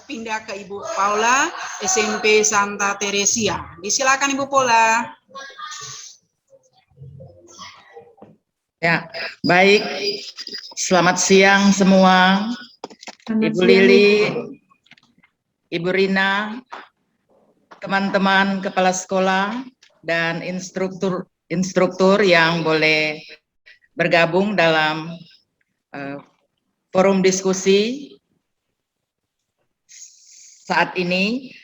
pindah ke Ibu Paula, SMP Santa Teresia. Disilakan Ibu Paula. Ya, baik. Selamat siang semua. Ibu Lili, Ibu Rina, teman-teman kepala sekolah, dan instruktur yang boleh bergabung dalam forum diskusi saat ini.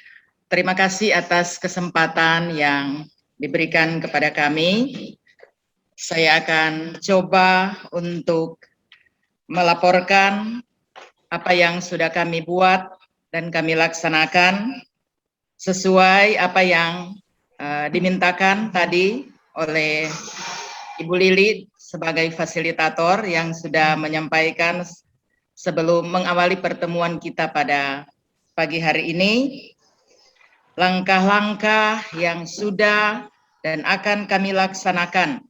Terima kasih atas kesempatan yang diberikan kepada kami. Saya akan coba untuk melaporkan apa yang sudah kami buat dan kami laksanakan sesuai apa yang dimintakan tadi oleh Ibu Lili sebagai fasilitator yang sudah menyampaikan sebelum mengawali pertemuan kita pada pagi hari ini, langkah-langkah yang sudah dan akan kami laksanakan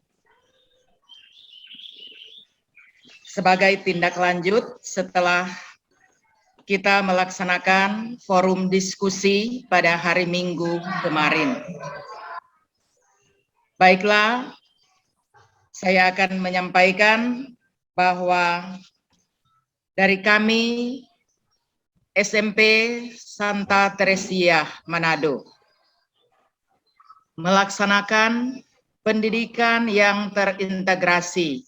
sebagai tindak lanjut setelah kita melaksanakan forum diskusi pada hari Minggu kemarin. Baiklah, saya akan menyampaikan bahwa dari kami SMP Santa Teresia Manado melaksanakan pendidikan yang terintegrasi,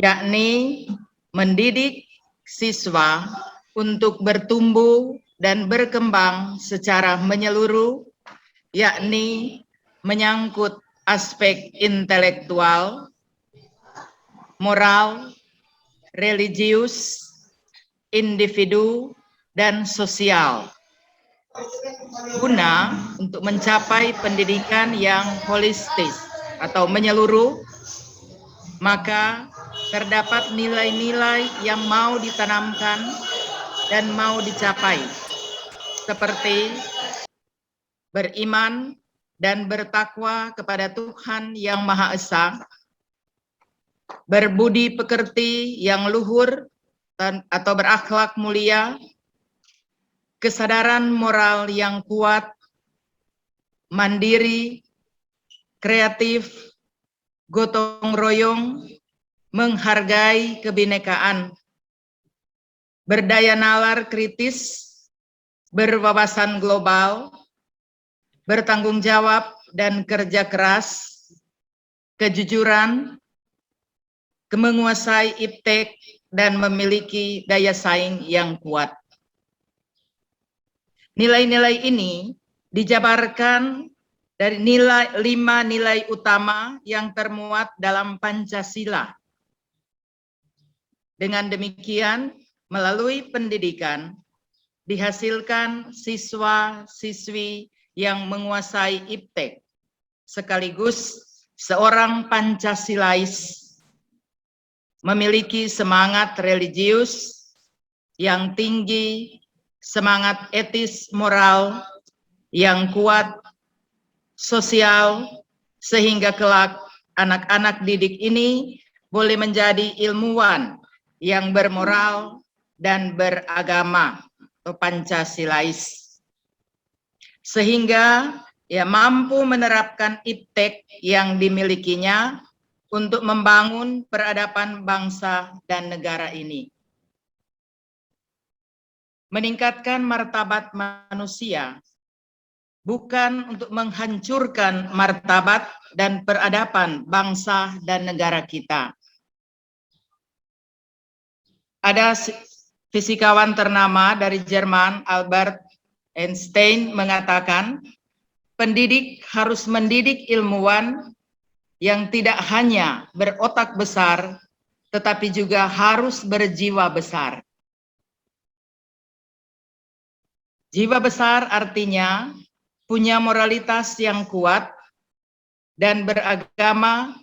yakni mendidik siswa untuk bertumbuh dan berkembang secara menyeluruh, yakni menyangkut aspek intelektual, moral, religius, individu, dan sosial, guna untuk mencapai pendidikan yang holistis atau menyeluruh. Maka terdapat nilai-nilai yang mau ditanamkan dan mau dicapai, seperti beriman dan bertakwa kepada Tuhan Yang Maha Esa, berbudi pekerti yang luhur atau berakhlak mulia, kesadaran moral yang kuat, mandiri, kreatif, gotong royong, menghargai kebinekaan, berdaya nalar kritis, berwawasan global, bertanggung jawab dan kerja keras, kejujuran, menguasai iptek, dan memiliki daya saing yang kuat. Nilai-nilai ini dijabarkan dari 5 nilai utama yang termuat dalam Pancasila. Dengan demikian, melalui pendidikan, dihasilkan siswa-siswi yang menguasai iptek, sekaligus seorang Pancasilais, memiliki semangat religius yang tinggi, semangat etis moral yang kuat, sosial, sehingga kelak anak-anak didik ini boleh menjadi ilmuwan yang bermoral dan beragama atau Pancasilais, sehingga ia mampu menerapkan iptek yang dimilikinya untuk membangun peradaban bangsa dan negara ini. Meningkatkan martabat manusia bukan untuk menghancurkan martabat dan peradaban bangsa dan negara kita. Ada fisikawan ternama dari Jerman, Albert Einstein, mengatakan, pendidik harus mendidik ilmuwan yang tidak hanya berotak besar, tetapi juga harus berjiwa besar. Jiwa besar artinya punya moralitas yang kuat dan beragama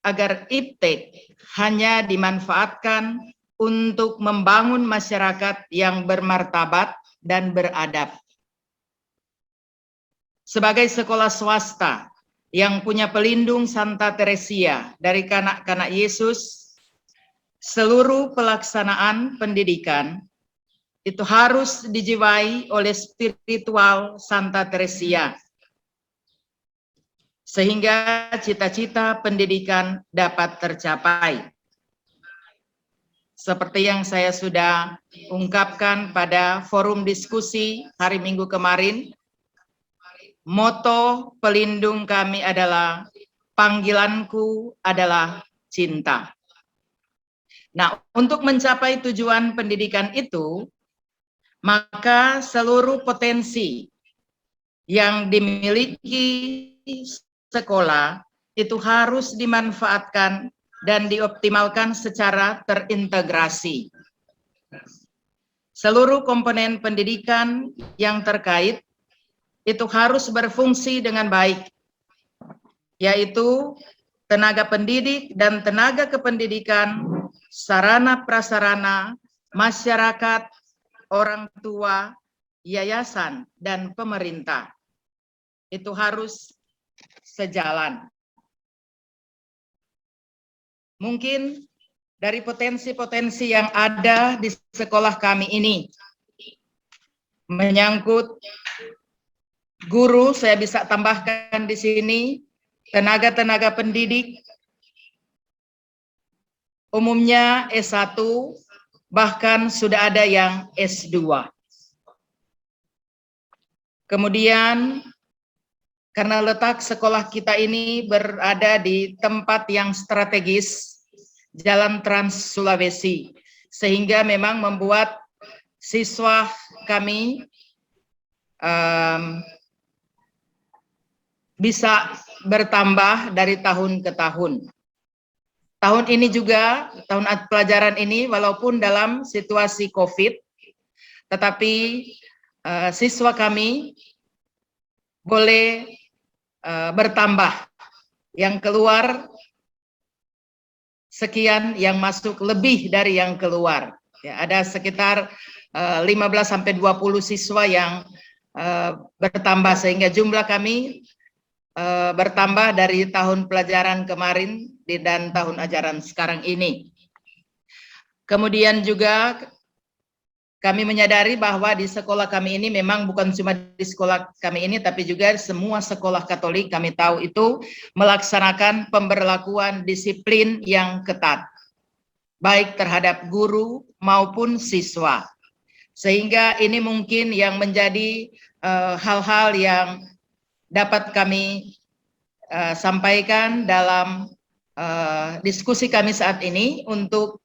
agar iptek hanya dimanfaatkan untuk membangun masyarakat yang bermartabat dan beradab. Sebagai sekolah swasta yang punya pelindung Santa Teresia dari kanak-kanak Yesus, seluruh pelaksanaan pendidikan itu harus dijiwai oleh spiritual Santa Teresia, sehingga cita-cita pendidikan dapat tercapai. Seperti yang saya sudah ungkapkan pada forum diskusi hari Minggu kemarin, moto pelindung kami adalah panggilanku adalah cinta. Nah, untuk mencapai tujuan pendidikan itu, maka seluruh potensi yang dimiliki sekolah itu harus dimanfaatkan dan dioptimalkan secara terintegrasi. Seluruh komponen pendidikan yang terkait itu harus berfungsi dengan baik, yaitu tenaga pendidik dan tenaga kependidikan, sarana prasarana, masyarakat, orang tua, yayasan, dan pemerintah. Itu harus sejalan. Mungkin dari potensi-potensi yang ada di sekolah kami ini, menyangkut guru, saya bisa tambahkan di sini, tenaga-tenaga pendidik, umumnya S1, bahkan sudah ada yang S2. Kemudian, karena letak sekolah kita ini berada di tempat yang strategis, Jalan Trans Sulawesi, sehingga memang membuat siswa kami bisa bertambah dari tahun ke tahun. Tahun ini juga, tahun pelajaran ini, walaupun dalam situasi COVID, tetapi siswa kami boleh bertambah. Yang keluar sekian, yang masuk lebih dari yang keluar. Ya, ada sekitar 15-20 siswa yang bertambah, sehingga jumlah kami bertambah dari tahun pelajaran kemarin dan tahun ajaran sekarang ini. Kemudian juga kami menyadari bahwa di sekolah kami ini memang bukan cuma di sekolah kami ini, tapi juga semua sekolah Katolik kami tahu itu melaksanakan pemberlakuan disiplin yang ketat, baik terhadap guru maupun siswa. Sehingga ini mungkin yang menjadi hal-hal yang dapat kami sampaikan dalam diskusi kami saat ini untuk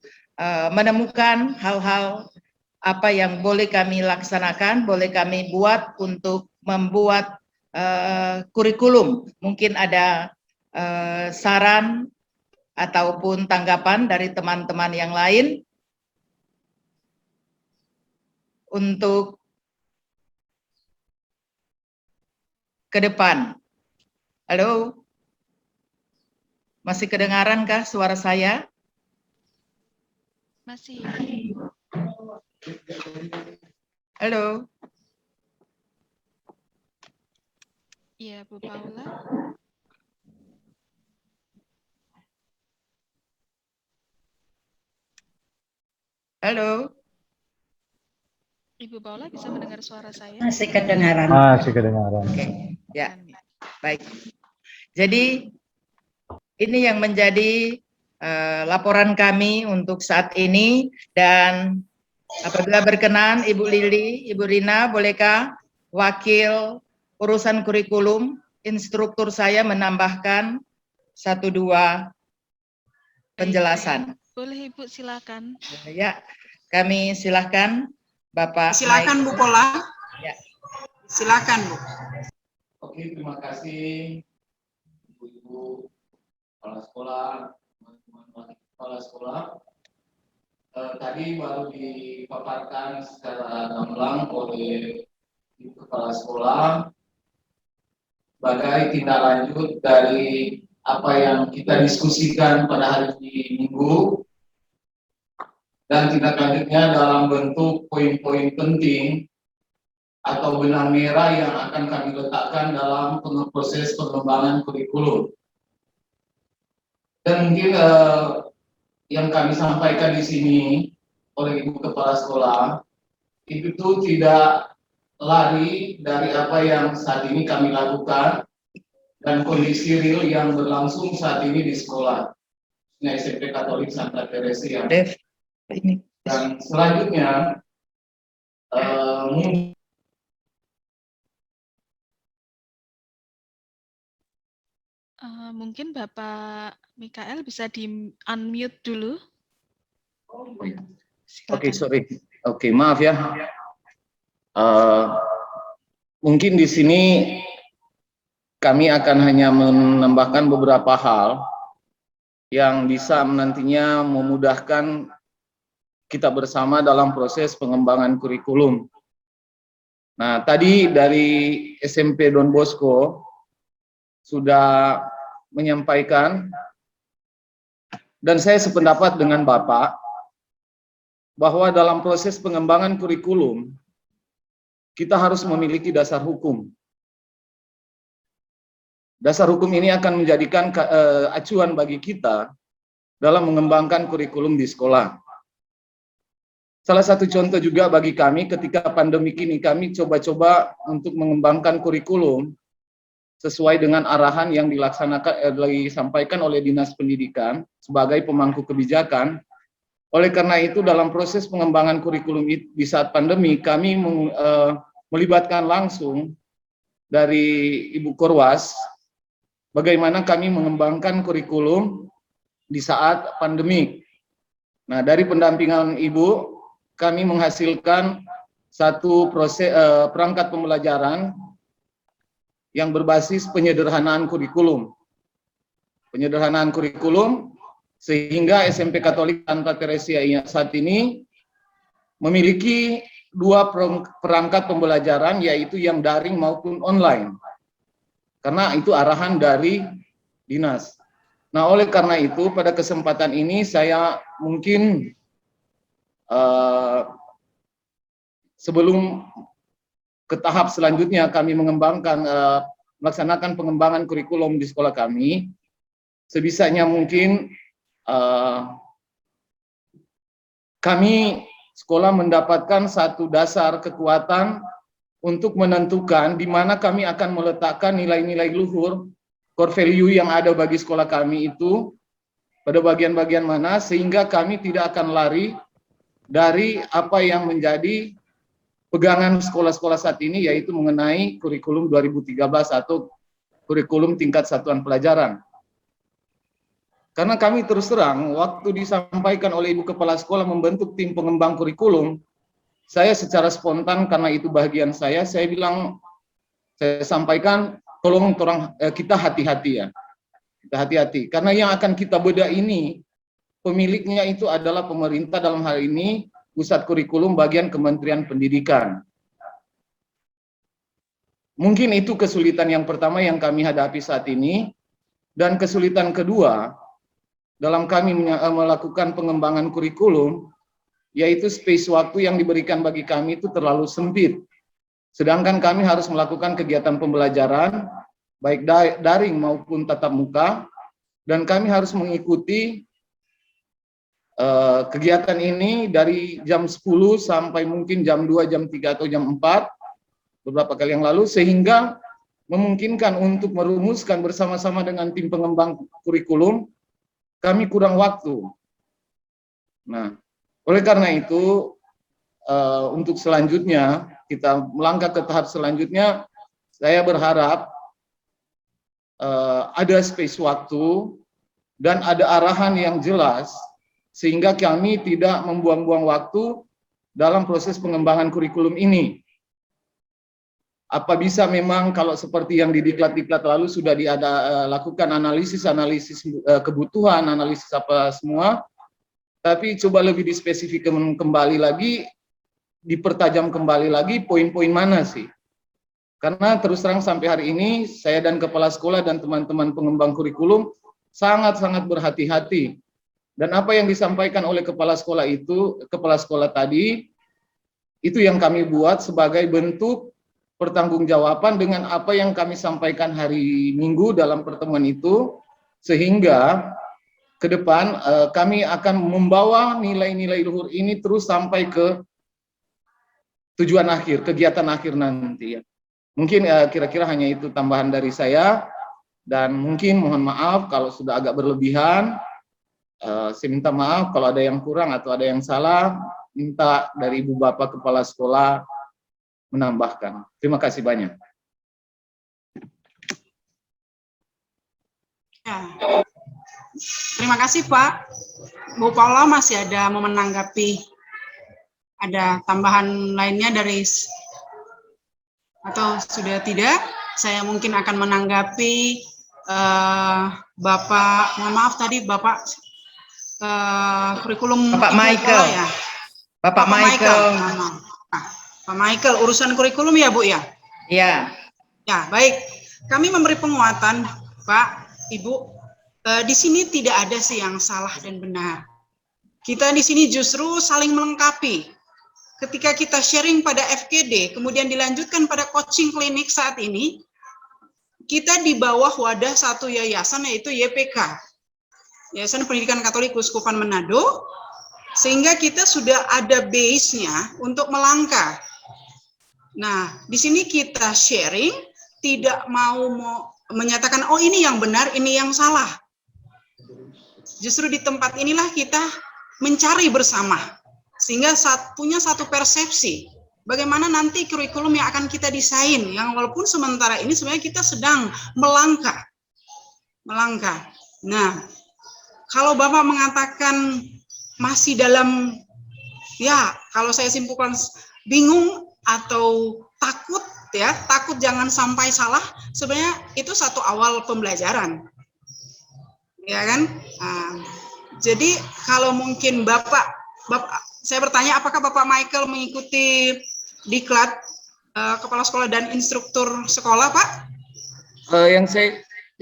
menemukan hal-hal apa yang boleh kami laksanakan, boleh kami buat untuk membuat kurikulum. Mungkin ada saran ataupun tanggapan dari teman-teman yang lain untuk ke depan. Halo? Masih kedengaran-kah suara saya? Masih. Halo? Iya, Bu Paula. Halo? Ibu Paula bisa mendengar suara saya? Masih kedengaran. Masih kedengaran. Oke, ya, baik. Jadi ini yang menjadi laporan kami untuk saat ini, dan apabila berkenan Ibu Lili, Ibu Rina, bolehkah wakil urusan kurikulum instruktur saya menambahkan 1-2 penjelasan? Boleh Ibu, silakan. Ya, kami silakan Bapak. Silakan Bu Pola. Ya. Silakan Bu. Oke, terima kasih Ibu-ibu kepala sekolah, teman-teman wakil kepala sekolah. Tadi baru dipaparkan secara gamblang oleh Ibu kepala sekolah sebagai tindak lanjut dari apa yang kita diskusikan pada hari Minggu, dan tindak lanjutnya dalam bentuk poin-poin penting atau benang merah yang akan kami letakkan dalam proses pengembangan kurikulum. Dan mungkin yang kami sampaikan di sini oleh Ibu Kepala Sekolah itu tidak lari dari apa yang saat ini kami lakukan dan kondisi real yang berlangsung saat ini di sekolah SMP Katolik Santa Teresia. Dev, ini. Dan selanjutnya Mungkin Bapak Mikael bisa di-unmute dulu. Oke, Silakan. sorry. Oke, maaf ya. Mungkin di sini kami akan hanya menambahkan beberapa hal yang bisa nantinya memudahkan kita bersama dalam proses pengembangan kurikulum. Nah, tadi dari SMP Don Bosco sudah menyampaikan, dan saya sependapat dengan Bapak, bahwa dalam proses pengembangan kurikulum, kita harus memiliki dasar hukum. Dasar hukum ini akan menjadikan acuan bagi kita dalam mengembangkan kurikulum di sekolah. Salah satu contoh juga bagi kami ketika pandemi ini, kami coba-coba untuk mengembangkan kurikulum sesuai dengan arahan yang disampaikan oleh Dinas Pendidikan sebagai pemangku kebijakan. Oleh karena itu, dalam proses pengembangan kurikulum di saat pandemi, kami melibatkan langsung dari Ibu Korwas, bagaimana kami mengembangkan kurikulum di saat pandemi. Nah, dari pendampingan Ibu, kami menghasilkan satu perangkat pembelajaran yang berbasis penyederhanaan kurikulum. Penyederhanaan kurikulum sehingga SMP Katolik Santa Teresia saat ini memiliki dua perangkat pembelajaran, yaitu yang daring maupun online. Karena itu arahan dari dinas. Nah, oleh karena itu pada kesempatan ini saya mungkin sebelum ke tahap selanjutnya kami melaksanakan pengembangan kurikulum di sekolah kami, sebisanya mungkin kami sekolah mendapatkan satu dasar kekuatan untuk menentukan di mana kami akan meletakkan nilai-nilai luhur, core value yang ada bagi sekolah kami itu pada bagian-bagian mana, sehingga kami tidak akan lari dari apa yang menjadi pegangan sekolah-sekolah saat ini, yaitu mengenai kurikulum 2013 atau kurikulum tingkat satuan pelajaran. Karena kami terus terang, waktu disampaikan oleh Ibu Kepala Sekolah membentuk tim pengembang kurikulum, saya secara spontan, karena itu bagian saya bilang, saya sampaikan, tolong kita hati-hati ya. Kita hati-hati, karena yang akan kita bedah ini, pemiliknya itu adalah pemerintah, dalam hal ini, Pusat Kurikulum bagian Kementerian Pendidikan. Mungkin itu kesulitan yang pertama yang kami hadapi saat ini. Dan kesulitan kedua, dalam kami melakukan pengembangan kurikulum, yaitu space waktu yang diberikan bagi kami itu terlalu sempit. Sedangkan kami harus melakukan kegiatan pembelajaran, baik daring maupun tatap muka, dan kami harus mengikuti kegiatan ini dari jam 10 sampai mungkin jam 2, jam 3, atau jam 4, beberapa kali yang lalu, sehingga memungkinkan untuk merumuskan bersama-sama dengan tim pengembang kurikulum, kami kurang waktu. Nah, oleh karena itu, untuk selanjutnya, kita melangkah ke tahap selanjutnya, saya berharap ada space waktu dan ada arahan yang jelas, sehingga kami tidak membuang-buang waktu dalam proses pengembangan kurikulum ini. Apa bisa memang kalau seperti yang di diklat-diklat lalu sudah lakukan analisis kebutuhan, analisis apa semua, tapi coba lebih dispesifikkan kembali lagi, dipertajam kembali lagi poin-poin mana sih? Karena terus terang sampai hari ini, saya dan Kepala Sekolah dan teman-teman pengembang kurikulum sangat-sangat berhati-hati. Dan apa yang disampaikan oleh Kepala Sekolah tadi, itu yang kami buat sebagai bentuk pertanggungjawaban dengan apa yang kami sampaikan hari Minggu dalam pertemuan itu, sehingga ke depan kami akan membawa nilai-nilai luhur ini terus sampai ke tujuan akhir, kegiatan akhir nanti ya. Mungkin kira-kira hanya itu tambahan dari saya, dan mungkin mohon maaf kalau sudah agak berlebihan. Saya minta maaf kalau ada yang kurang atau ada yang salah, minta dari Ibu Bapak Kepala Sekolah menambahkan. Terima kasih banyak. Ya. Terima kasih Pak. Bu Paula masih ada mau menanggapi, ada tambahan lainnya dari, atau sudah tidak? Saya mungkin akan menanggapi Bapak, mohon maaf tadi Bapak kurikulum Bapak Ibu Michael. Paula ya. Bapak Michael. Pak Michael, urusan kurikulum ya Bu ya? Ya. Ya, baik. Kami memberi penguatan, Pak, Ibu. Di sini tidak ada sih yang salah dan benar. Kita di sini justru saling melengkapi. Ketika kita sharing pada FGD, kemudian dilanjutkan pada coaching klinik saat ini, kita di bawah wadah satu yayasan, yaitu YPK, Yayasan Pendidikan Katolik Keuskupan Manado, sehingga kita sudah ada base-nya untuk melangkah. Nah, di sini kita sharing, tidak mau menyatakan, oh ini yang benar, ini yang salah. Justru di tempat inilah kita mencari bersama, sehingga punya satu persepsi, bagaimana nanti kurikulum yang akan kita desain, yang walaupun sementara ini sebenarnya kita sedang melangkah. Nah, kalau Bapak mengatakan masih dalam, ya kalau saya simpulkan bingung atau takut, ya takut jangan sampai salah, sebenarnya itu satu awal pembelajaran, ya kan? Nah, jadi kalau mungkin Bapak, saya bertanya apakah Bapak Michael mengikuti diklat kepala sekolah dan instruktur sekolah, Pak?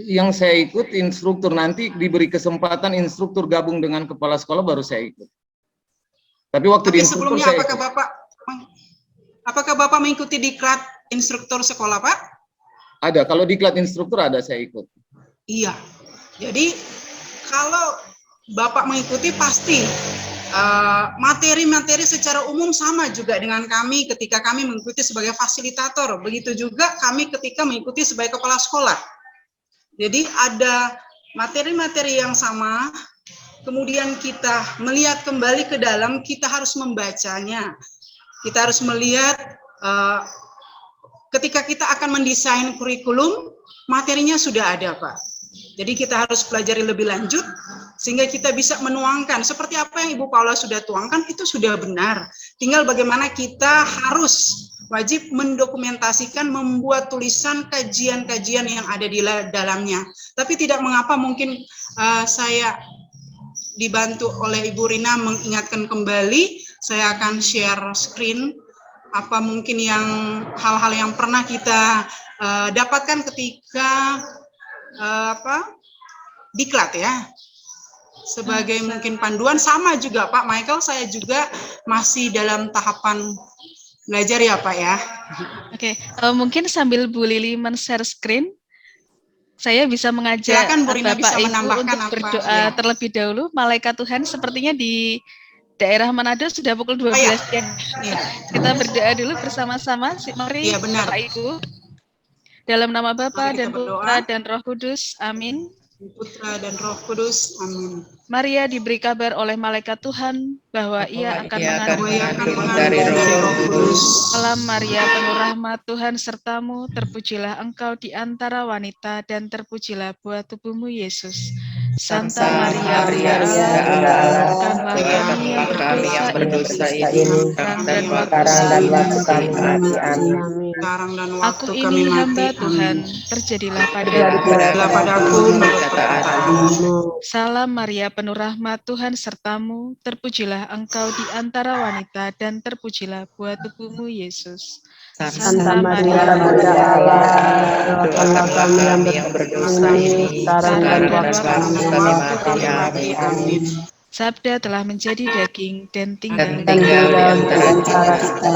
Yang saya ikut instruktur, nanti diberi kesempatan instruktur gabung dengan kepala sekolah baru saya ikut. Tapi waktu di instruktur sebelumnya saya apakah Bapak mengikuti diklat instruktur sekolah, Pak? Ada, kalau diklat instruktur ada saya ikut. Iya. Jadi kalau Bapak mengikuti pasti materi-materi secara umum sama juga dengan kami ketika kami mengikuti sebagai fasilitator. Begitu juga kami ketika mengikuti sebagai kepala sekolah. Jadi ada materi-materi yang sama, kemudian kita melihat kembali ke dalam, kita harus membacanya. Kita harus melihat ketika kita akan mendesain kurikulum, materinya sudah ada, Pak. Jadi kita harus pelajari lebih lanjut, sehingga kita bisa menuangkan. Seperti apa yang Ibu Paula sudah tuangkan, itu sudah benar. Tinggal bagaimana kita harus wajib mendokumentasikan, membuat tulisan kajian-kajian yang ada di dalamnya. Tapi tidak mengapa, mungkin saya dibantu oleh Ibu Rina mengingatkan kembali, saya akan share screen, apa mungkin yang hal-hal yang pernah kita dapatkan ketika diklat ya. Sebagai mungkin panduan, sama juga Pak Michael, saya juga masih dalam tahapan belajar ya Pak ya. Oke, mungkin sambil Bu Lili men-share screen, saya bisa mengajak Silakan, Bu Rina Bapak bisa Ibu menambahkan untuk apa, berdoa ya. terlebih dahulu. Malaikat Tuhan sepertinya di daerah Manado sudah pukul 12 ya. ya. Kita berdoa dulu bersama-sama. Mari Iya, benar. Bapak Ibu. Dalam nama Bapa Mari kita dan berdoa. Putra dan Roh Kudus. Amin. Putra dan Roh Kudus. Amin. Maria diberi kabar oleh malaikat Tuhan bahwa ia akan mengandung mengandung dari Roh Kudus. Salam Maria, penuh rahmat, Tuhan sertamu, terpujilah engkau di antara wanita dan terpujilah buah tubuhmu Yesus. Santa Maria, doakanlah kami yang berdosa ini, sekarang dan waktu kami mati. Amin. Sekarang dan Aku waktu ini kami mati. hamba Amin. Tuhan, terjadilah Padaku menurut perkataanmu. Salam Maria, penuh rahmat, Tuhan sertamu, terpujilah engkau di antara wanita dan terpujilah buah tubuhmu Yesus. Santa Maria, Allah, doakanlah kami yang berdosa ini, sekarang dan waktu kami mati. Amin. Sabda telah menjadi daging dan tinggal Dan tinggal di antara kita.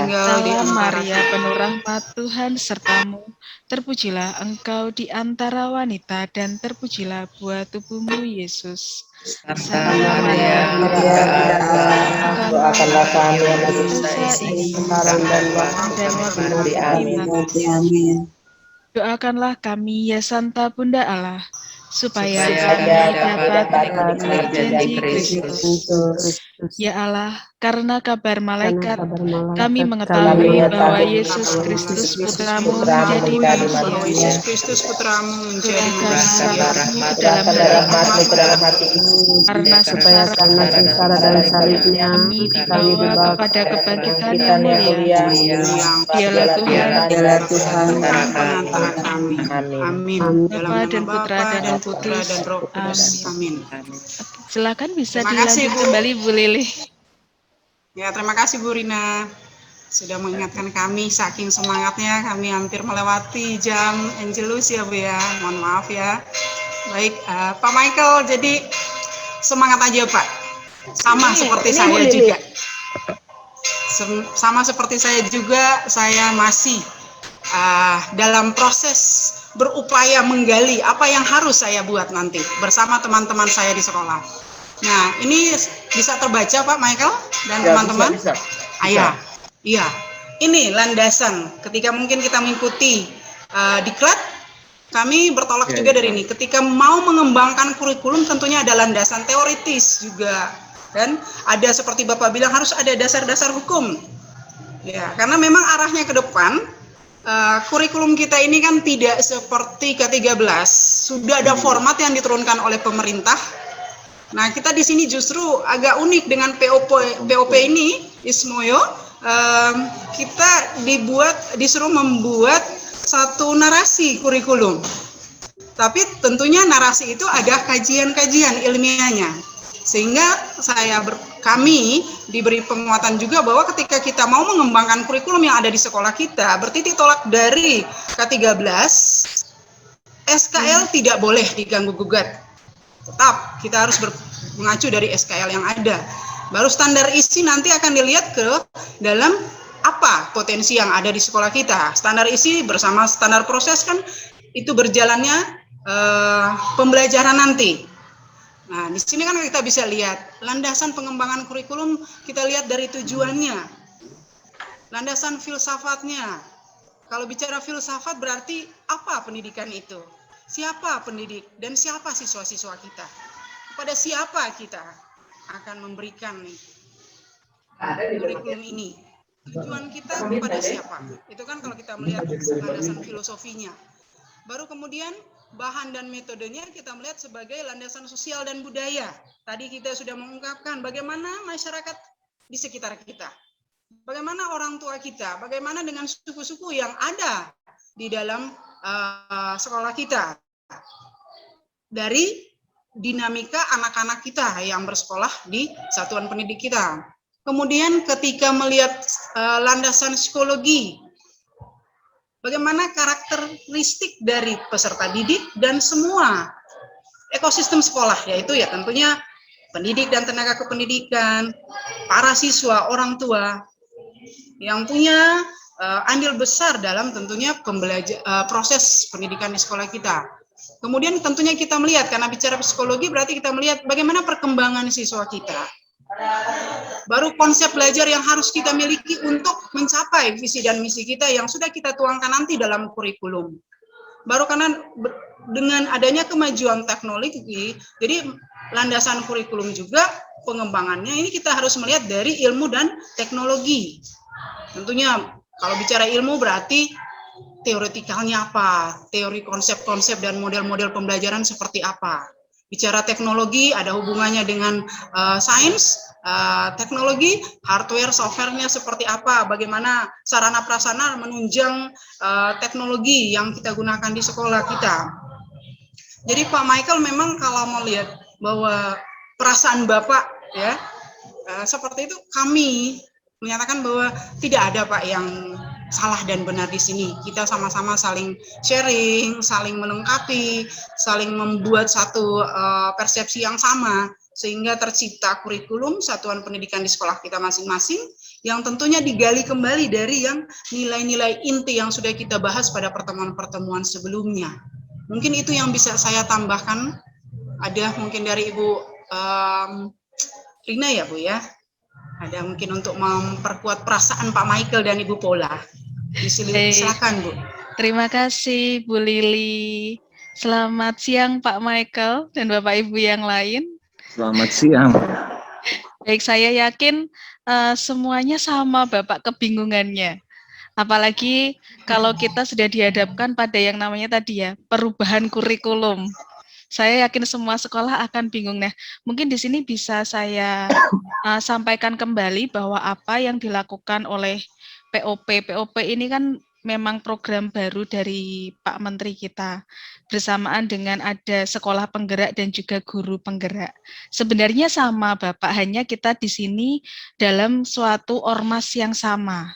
Salam Maria, penuh rahmat, Tuhan sertamu, terpujilah engkau di antara wanita dan terpujilah buah tubuhmu Yesus. Santa Maria, Bunda Allah, doakanlah kami yang lagi dosa ini sekarang dan dan waktu mati. kami Amin. mati. Amin. Doakanlah kami ya Santa Bunda Allah, supaya supaya kami kami dapat dapat mengikuti janji Kristus. Kristus. Ya Allah, karena kabar malaikat, Kami kami mengetahui bahwa mengetahui Yesus Kristus Putramu Putramu menjadi menjadi manusia. Bahwa Yesus Kristus putramu menjadi Curahkanlah manusia. rahmat-Mu ke dalam Curahkan hati rahmat-Mu ke dalam hati karena supaya karena sengsara dan salibnya kami dibawa kepada kebangkitan yang mulia. Dialah Tuhan, Dialah Tuhan Pengantara kami. Amin. Amin. Dalam Bapa nama dan Putra Bapa dan dan Roh Putra Kudus. dan Roh Kudus. Amin. Silakan bisa Terima kasih, dilanjut Bu. kembali Bu Lili. Ya, terima kasih Bu Rina sudah mengingatkan kami. Saking semangatnya kami hampir melewati jam Angelus ya Bu ya. Mohon maaf ya. Baik, Pak Michael, jadi semangat aja Pak. Sama seperti saya juga. Sama seperti saya juga, saya masih dalam proses berupaya menggali apa yang harus saya buat nanti bersama teman-teman saya di sekolah. Nah, ini bisa terbaca Pak Michael dan teman-teman? Bisa. Iya. Ini landasan ketika mungkin kita mengikuti diklat, kami bertolak juga dari ini. Ketika mau mengembangkan kurikulum tentunya ada landasan teoritis juga. Dan ada seperti Bapak bilang harus ada dasar-dasar hukum. Ya, karena memang arahnya ke depan kurikulum kita ini kan tidak seperti K13. Sudah ada format yang diturunkan oleh pemerintah. Nah, kita di sini justru agak unik dengan POP ini, Ismoyo, kita disuruh membuat satu narasi kurikulum. Tapi tentunya narasi itu ada kajian-kajian ilmiahnya. Sehingga kami diberi penguatan juga bahwa ketika kita mau mengembangkan kurikulum yang ada di sekolah kita, bertitik tolak dari K13, SKL tidak boleh diganggu-gugat. Tetap kita harus mengacu dari SKL yang ada. Baru standar isi nanti akan dilihat ke dalam apa potensi yang ada di sekolah kita. Standar isi bersama standar proses kan itu berjalannya pembelajaran nanti. Nah, di sini kan kita bisa lihat landasan pengembangan kurikulum, kita lihat dari tujuannya. Landasan filsafatnya. Kalau bicara filsafat berarti apa pendidikan itu? Siapa pendidik dan siapa siswa-siswa kita? Kepada siapa kita akan memberikan kurikulum ini? Tujuan kita kepada siapa? Itu kan kalau kita melihat landasan filosofinya. Baru kemudian bahan dan metodenya kita melihat sebagai landasan sosial dan budaya. Tadi kita sudah mengungkapkan bagaimana masyarakat di sekitar kita. Bagaimana orang tua kita, bagaimana dengan suku-suku yang ada di dalam sekolah kita, dari dinamika anak-anak kita yang bersekolah di satuan pendidik kita. Kemudian ketika melihat landasan psikologi, bagaimana karakteristik dari peserta didik dan semua ekosistem sekolah, yaitu ya tentunya pendidik dan tenaga kependidikan, para siswa, orang tua yang punya andil besar dalam tentunya proses pendidikan di sekolah kita. Kemudian tentunya kita melihat, karena bicara psikologi berarti kita melihat bagaimana perkembangan siswa kita. Baru konsep belajar yang harus kita miliki untuk mencapai visi dan misi kita yang sudah kita tuangkan nanti dalam kurikulum. Baru karena dengan adanya kemajuan teknologi, jadi landasan kurikulum juga pengembangannya ini kita harus melihat dari ilmu dan teknologi. Tentunya kalau bicara ilmu berarti teoretikalnya apa, teori konsep-konsep dan model-model pembelajaran seperti apa. Bicara teknologi ada hubungannya dengan sains, teknologi, hardware, softwarenya seperti apa, bagaimana sarana prasarana menunjang teknologi yang kita gunakan di sekolah kita. Jadi Pak Michael memang kalau mau lihat bahwa perasaan Bapak ya seperti itu, kami menyatakan bahwa tidak ada Pak yang salah dan benar di sini. Kita sama-sama saling sharing, saling melengkapi, saling membuat satu persepsi yang sama sehingga tercipta kurikulum satuan pendidikan di sekolah kita masing-masing yang tentunya digali kembali dari yang nilai-nilai inti yang sudah kita bahas pada pertemuan-pertemuan sebelumnya. Mungkin itu yang bisa saya tambahkan. Ada mungkin dari Ibu Rina ya Bu ya. Ada mungkin untuk memperkuat perasaan Pak Michael dan Ibu Pola. Silakan Bu. Terima kasih Bu Lili. Selamat siang Pak Michael dan Bapak Ibu yang lain. Selamat siang. Baik, saya yakin semuanya sama Bapak kebingungannya. Apalagi kalau kita sudah dihadapkan pada yang namanya tadi ya, perubahan kurikulum. Saya yakin semua sekolah akan bingung. Nah, mungkin di sini bisa saya sampaikan kembali bahwa apa yang dilakukan oleh POP ini kan memang program baru dari Pak Menteri kita, bersamaan dengan ada sekolah penggerak dan juga guru penggerak. Sebenarnya sama Bapak, hanya kita di sini dalam suatu ormas yang sama,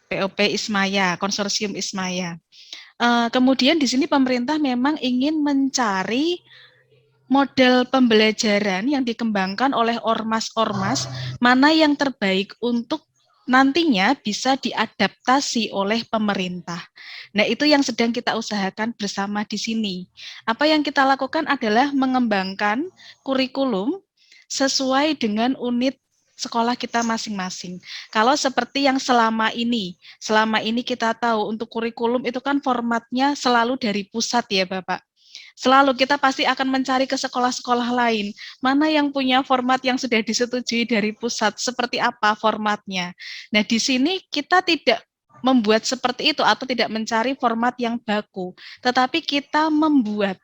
POP Ismaya, konsorsium Ismaya. Kemudian di sini pemerintah memang ingin mencari model pembelajaran yang dikembangkan oleh ormas-ormas, mana yang terbaik untuk nantinya bisa diadaptasi oleh pemerintah. Nah, itu yang sedang kita usahakan bersama di sini. Apa yang kita lakukan adalah mengembangkan kurikulum sesuai dengan unit sekolah kita masing-masing. Kalau seperti yang selama ini kita tahu untuk kurikulum itu kan formatnya selalu dari pusat ya Bapak. Selalu kita pasti akan mencari ke sekolah-sekolah lain, mana yang punya format yang sudah disetujui dari pusat, seperti apa formatnya. Nah, di sini kita tidak membuat seperti itu atau tidak mencari format yang baku, tetapi kita membuat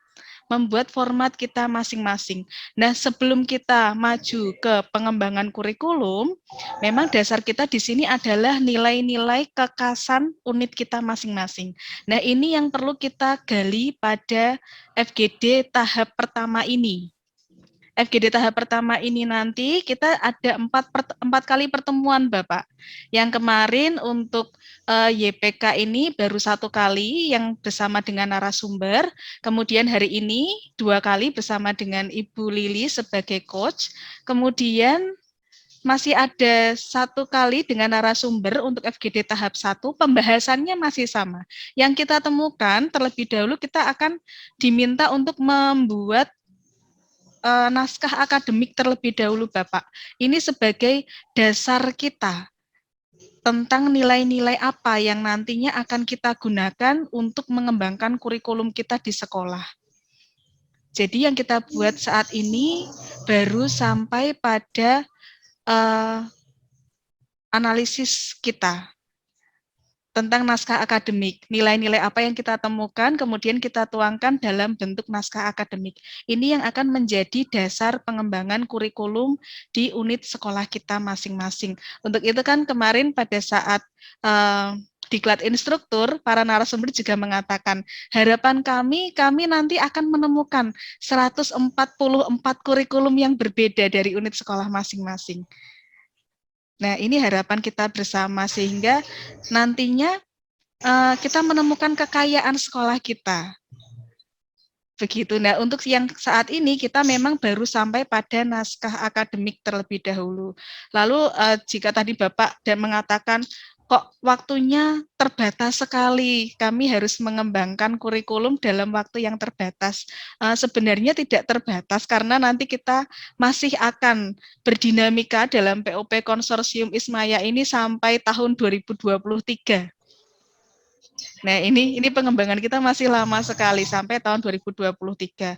format kita masing-masing. Nah, sebelum kita maju ke pengembangan kurikulum, memang dasar kita di sini adalah nilai-nilai kekasan unit kita masing-masing. Nah, ini yang perlu kita gali pada FGD tahap pertama ini. FGD tahap pertama ini nanti kita ada 4 kali pertemuan Bapak. Yang kemarin untuk YPK ini baru 1 kali yang bersama dengan narasumber. Kemudian hari ini 2 kali bersama dengan Ibu Lili sebagai coach. Kemudian masih ada 1 kali dengan narasumber untuk FGD tahap 1, pembahasannya masih sama. Yang kita temukan terlebih dahulu kita akan diminta untuk membuat naskah akademik terlebih dahulu Bapak. Ini sebagai dasar kita tentang nilai-nilai apa yang nantinya akan kita gunakan untuk mengembangkan kurikulum kita di sekolah. Jadi yang kita buat saat ini baru sampai pada analisis kita tentang naskah akademik, nilai-nilai apa yang kita temukan, kemudian kita tuangkan dalam bentuk naskah akademik. Ini yang akan menjadi dasar pengembangan kurikulum di unit sekolah kita masing-masing. Untuk itu kan kemarin pada saat diklat instruktur, para narasumber juga mengatakan, harapan kami nanti akan menemukan 144 kurikulum yang berbeda dari unit sekolah masing-masing. Nah, ini harapan kita bersama sehingga nantinya kita menemukan kekayaan sekolah kita. Begitu. Nah, untuk yang saat ini kita memang baru sampai pada naskah akademik terlebih dahulu. Lalu jika tadi Bapak dan mengatakan kok waktunya terbatas sekali, kami harus mengembangkan kurikulum dalam waktu yang terbatas. Sebenarnya tidak terbatas karena nanti kita masih akan berdinamika dalam POP Konsorsium Ismaya ini sampai tahun 2023. Nah, ini pengembangan kita masih lama sekali sampai tahun 2023.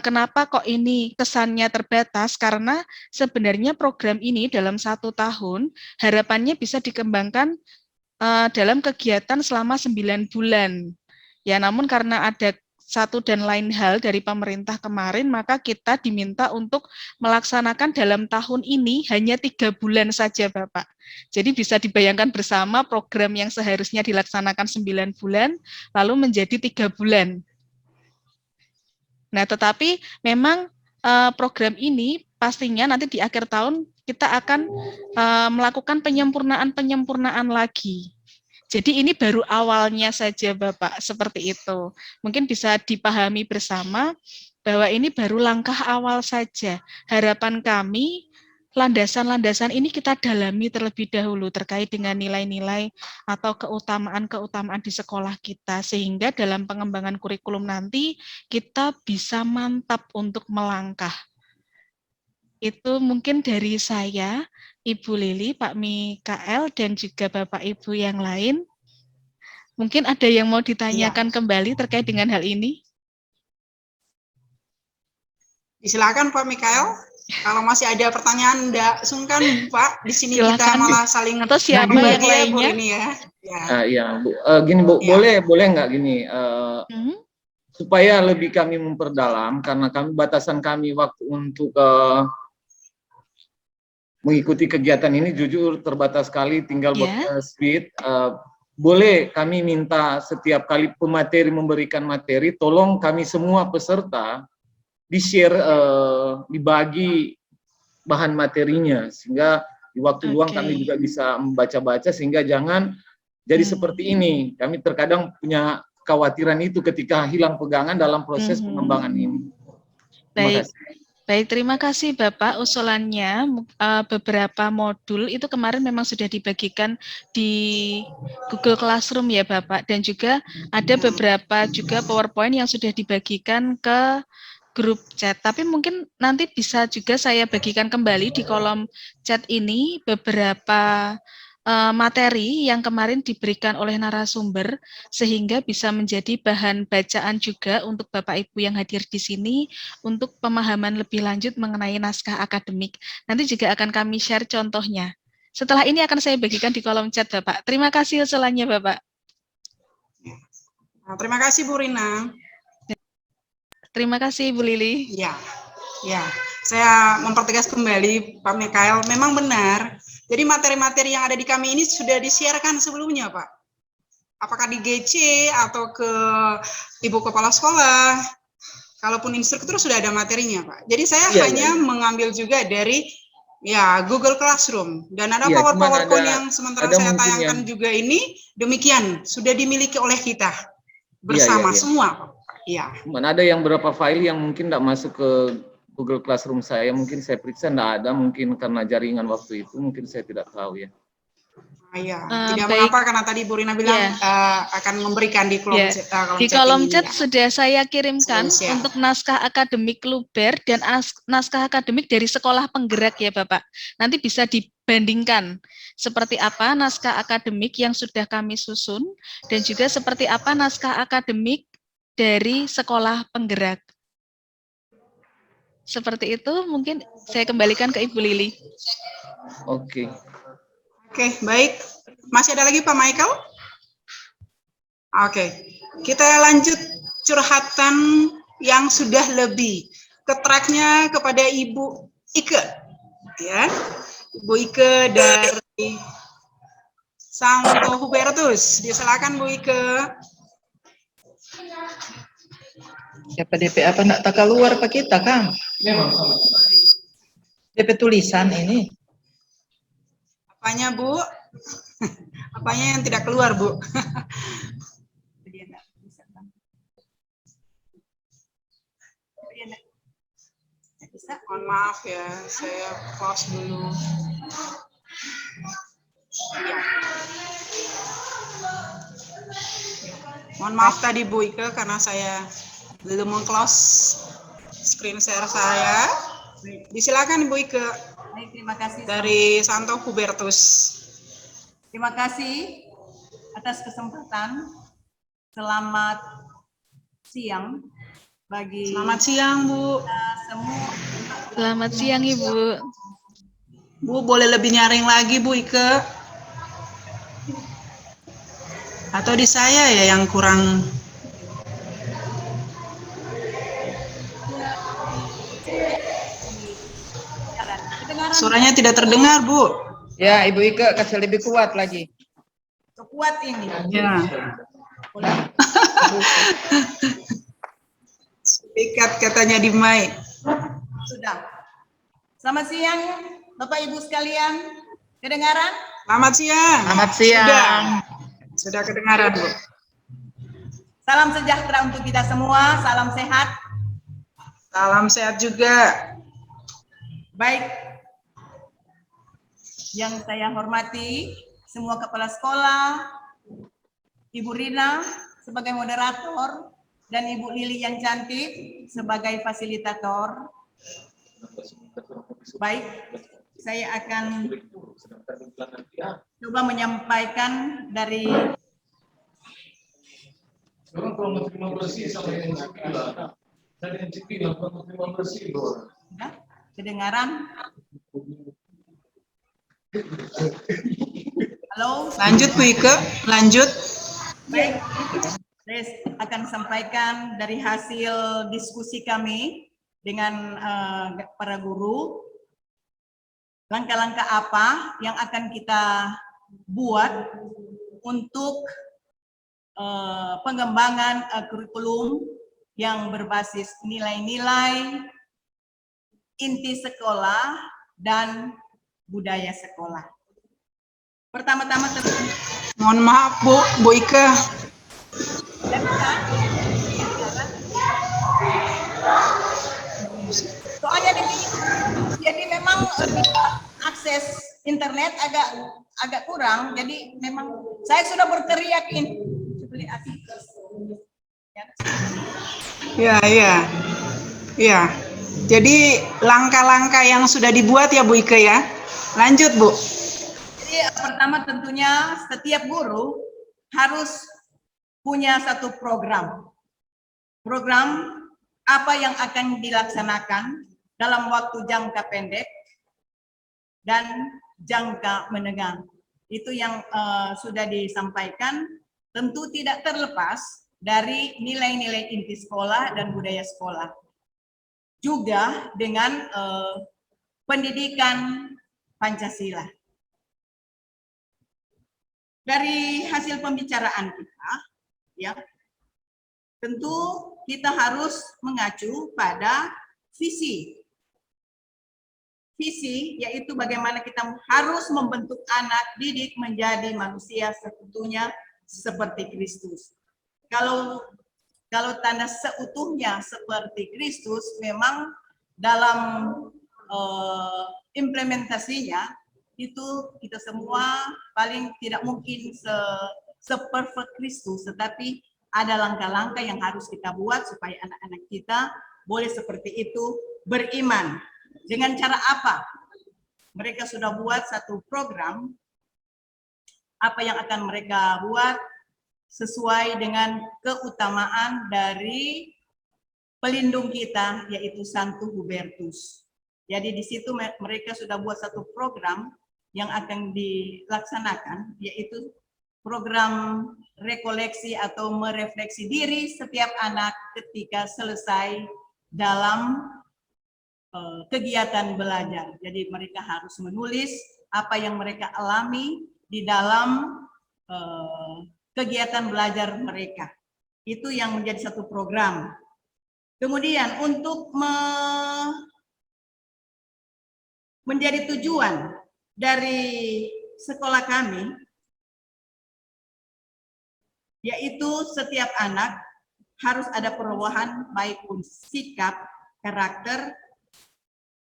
Kenapa kok ini kesannya terbatas? Karena sebenarnya program ini dalam 1 tahun harapannya bisa dikembangkan dalam kegiatan selama 9 bulan. Ya, namun karena ada satu dan lain hal dari pemerintah kemarin, maka kita diminta untuk melaksanakan dalam tahun ini hanya 3 bulan saja, Bapak. Jadi bisa dibayangkan bersama program yang seharusnya dilaksanakan 9 bulan, lalu menjadi 3 bulan. Nah, tetapi memang program ini pastinya nanti di akhir tahun kita akan melakukan penyempurnaan lagi. Jadi ini baru awalnya saja Bapak, seperti itu. Mungkin bisa dipahami bersama bahwa ini baru langkah awal saja. Harapan kami, landasan-landasan ini kita dalami terlebih dahulu terkait dengan nilai-nilai atau keutamaan-keutamaan di sekolah kita. Sehingga dalam pengembangan kurikulum nanti kita bisa mantap untuk melangkah. Itu mungkin dari saya, Ibu Lili, Pak Mikael, dan juga Bapak Ibu yang lain. Mungkin ada yang mau ditanyakan kembali terkait dengan hal ini? Silakan Pak Mikael. Kalau masih ada pertanyaan, enggak sungkan Pak. Di sini kita Silakan. malah saling Atau siapa berbagi yang ya, Bu lainnya? Rini ya. Ya. Iya, Bu. Gini Bu, Iya. boleh nggak gini? Hmm? Supaya lebih kami memperdalam, karena batasan kami waktu untuk mengikuti kegiatan ini jujur terbatas sekali, tinggal speed. Boleh kami minta setiap kali pemateri memberikan materi, tolong kami semua peserta di-share, dibagi bahan materinya, sehingga di waktu luang kami juga bisa membaca-baca, sehingga jangan jadi seperti ini. Kami terkadang punya kekhawatiran itu ketika hilang pegangan dalam proses pengembangan ini. Terima kasih. Baik, terima kasih Bapak. Usulannya beberapa modul itu kemarin memang sudah dibagikan di Google Classroom ya Bapak, dan juga ada beberapa juga PowerPoint yang sudah dibagikan ke grup chat. Tapi mungkin nanti bisa juga saya bagikan kembali di kolom chat ini beberapa materi yang kemarin diberikan oleh narasumber, sehingga bisa menjadi bahan bacaan juga untuk Bapak Ibu yang hadir di sini untuk pemahaman lebih lanjut mengenai naskah akademik. Nanti juga akan kami share contohnya. Setelah ini akan saya bagikan di kolom chat Bapak. Terima kasih usulannya Bapak. Nah, terima kasih Bu Rina. Terima kasih Bu Lili. Ya, saya mempertegas kembali Pak Mikael, memang benar. Jadi materi-materi yang ada di kami ini sudah disiarkan sebelumnya, Pak. Apakah di GC atau ke Ibu Kepala Sekolah, kalaupun instruktur sudah ada materinya, Pak. Jadi saya hanya mengambil juga dari Google Classroom, dan ada PowerPoint yang sementara saya tayangkan juga ini, demikian sudah dimiliki oleh kita bersama semua. Iya. Ada yang beberapa file yang mungkin tidak masuk ke Google Classroom saya, mungkin saya periksa tidak ada, mungkin karena jaringan waktu itu, mungkin saya tidak tahu ya. Tidak mengapa, karena tadi Bu Rina bilang akan memberikan di kolom chat. Di kolom chat sudah saya kirimkan untuk naskah akademik Luber dan naskah akademik dari sekolah penggerak ya Bapak. Nanti bisa dibandingkan seperti apa naskah akademik yang sudah kami susun dan juga seperti apa naskah akademik dari sekolah penggerak. Seperti itu, mungkin saya kembalikan ke Ibu Lili. Oke, baik. Masih ada lagi Pak Michael? Oke, kita lanjut curhatan yang sudah lebih. Ke tracknya kepada Ibu Ike. Ya, Ibu Ike dari Santo Hubertus. Disilakan Bu Ike. Siapa DP apa nak tak keluar Pak kita, Kang? DP tulisan ini. Apanya, Bu? Apanya yang tidak keluar, Bu? Mohon maaf ya, saya close dulu. Mohon maaf tadi Bu Ike karena saya belum meng-close screen share saya. Disilakan Bu Ike. Baik, terima kasih. Dari Santo Hubertus. Terima kasih atas kesempatan. Selamat siang bagi Selamat siang, Bu. Semua. Selamat siang, Ibu. Bu, boleh lebih nyaring lagi, Bu Ike? Atau di saya ya yang kurang? Suaranya tidak terdengar, Bu. Ya, Ibu Ike kasih lebih kuat lagi. Kuat ini. Ya. Ikat katanya di mic. Sudah. Selamat siang, Bapak Ibu sekalian. Kedengaran? Selamat siang. Selamat siang. Sudah kedengaran, Bu. Salam sejahtera untuk kita semua. Salam sehat. Salam sehat juga. Baik. Yang saya hormati semua kepala sekolah, Ibu Rina sebagai moderator, dan Ibu Lili yang cantik sebagai fasilitator. Baik, saya akan coba menyampaikan dari Sekarang kalau mau terima bersih sama yang sipil lah. Saya yang sipil lah, kalau mau terima bersih loh. ya, kedengaran. Halo, Lanjut Bu Ike, lanjut. baik. Saya akan sampaikan dari hasil diskusi kami dengan para guru, langkah-langkah apa yang akan kita buat untuk pengembangan kurikulum yang berbasis nilai-nilai inti sekolah dan budaya sekolah. Pertama-tama tentunya Mohon maaf Bu Ike. soalnya di sini jadi memang akses internet agak kurang, jadi memang saya sudah berteriak ini. Ya, iya. Iya. Jadi langkah-langkah yang sudah dibuat ya Bu Ike ya. Lanjut Bu. Jadi pertama tentunya setiap guru harus punya satu program. Program apa yang akan dilaksanakan dalam waktu jangka pendek dan jangka menengah. Itu yang sudah disampaikan, tentu tidak terlepas dari nilai-nilai inti sekolah dan budaya sekolah. Juga dengan pendidikan Pancasila. Dari hasil pembicaraan kita, ya, tentu kita harus mengacu pada visi. Visi yaitu bagaimana kita harus membentuk anak didik menjadi manusia seutuhnya seperti Kristus. Kalau tanda seutuhnya seperti Kristus, memang dalam implementasinya itu kita semua paling tidak mungkin seperfect Kristus, tetapi ada langkah-langkah yang harus kita buat supaya anak-anak kita boleh seperti itu beriman. Dengan cara apa? Mereka sudah buat satu program, apa yang akan mereka buat sesuai dengan keutamaan dari pelindung kita, yaitu Santo Hubertus. Jadi di situ mereka sudah buat satu program yang akan dilaksanakan, yaitu program rekoleksi atau merefleksi diri setiap anak ketika selesai dalam kegiatan belajar. Jadi mereka harus menulis apa yang mereka alami di dalam kegiatan belajar mereka. Itu yang menjadi satu program. Kemudian untuk menjadi tujuan dari sekolah kami, yaitu setiap anak harus ada perubahan baik pun sikap, karakter,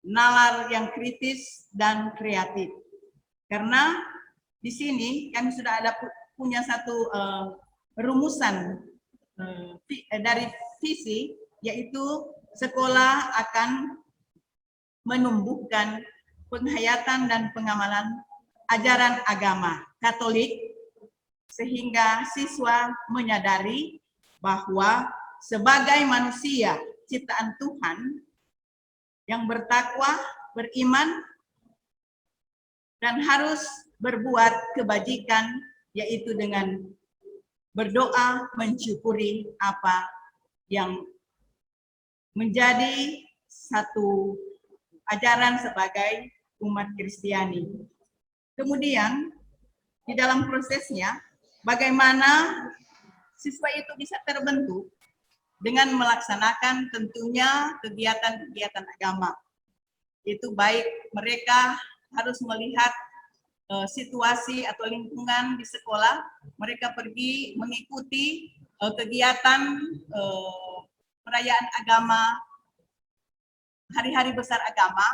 nalar yang kritis dan kreatif. Karena di sini kami sudah ada punya satu rumusan dari visi, yaitu sekolah akan menumbuhkan penghayatan dan pengamalan ajaran agama Katolik sehingga siswa menyadari bahwa sebagai manusia ciptaan Tuhan yang bertakwa, beriman, dan harus berbuat kebajikan, yaitu dengan berdoa mensyukuri apa yang menjadi satu ajaran sebagai umat Kristiani. Kemudian di dalam prosesnya bagaimana siswa itu bisa terbentuk dengan melaksanakan tentunya kegiatan-kegiatan agama. Itu baik mereka harus melihat situasi atau lingkungan di sekolah, mereka pergi mengikuti kegiatan perayaan agama, hari-hari besar agama.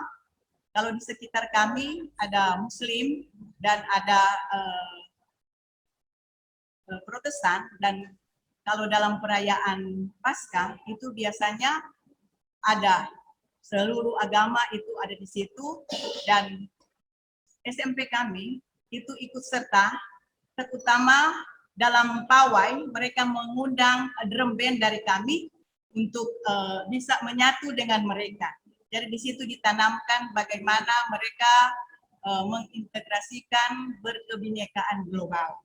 Kalau di sekitar kami ada Muslim dan ada Protestan, dan kalau dalam perayaan Paskah itu biasanya ada seluruh agama itu ada di situ, dan SMP kami itu ikut serta, terutama dalam pawai mereka mengundang drum band dari kami untuk bisa menyatu dengan mereka. Jadi di situ ditanamkan bagaimana mereka mengintegrasikan berkebinekaan global.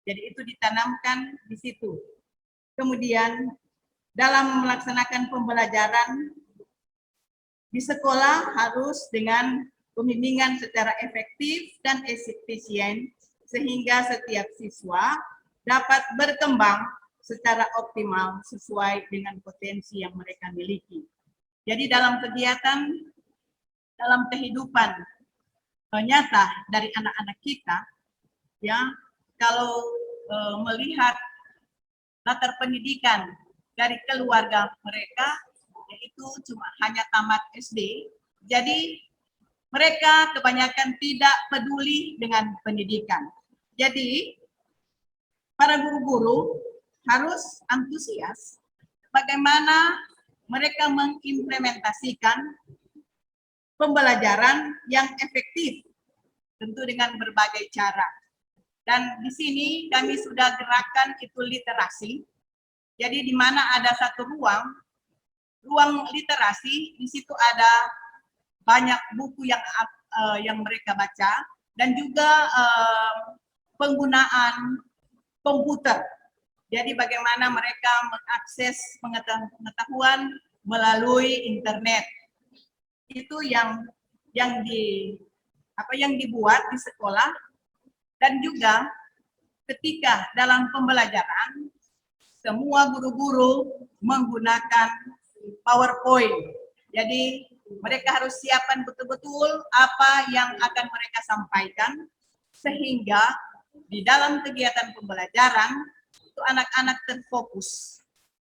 Jadi itu ditanamkan di situ. Kemudian dalam melaksanakan pembelajaran di sekolah harus dengan pembimbingan secara efektif dan efisien sehingga setiap siswa dapat berkembang secara optimal sesuai dengan potensi yang mereka miliki. Jadi dalam kegiatan, dalam kehidupan nyata dari anak-anak kita, ya, kalau melihat latar pendidikan dari keluarga mereka, yaitu cuma hanya tamat SD, jadi mereka kebanyakan tidak peduli dengan pendidikan. Jadi para guru-guru harus antusias bagaimana mereka mengimplementasikan pembelajaran yang efektif, tentu dengan berbagai cara. Dan di sini kami sudah gerakan itu literasi. Jadi di mana ada satu ruang literasi, di situ ada banyak buku yang mereka baca, dan juga penggunaan komputer. Jadi bagaimana mereka mengakses pengetahuan melalui internet. Itu yang dibuat di sekolah, dan juga ketika dalam pembelajaran semua guru-guru menggunakan PowerPoint. Jadi mereka harus siapkan betul-betul apa yang akan mereka sampaikan, sehingga di dalam kegiatan pembelajaran itu anak-anak terfokus.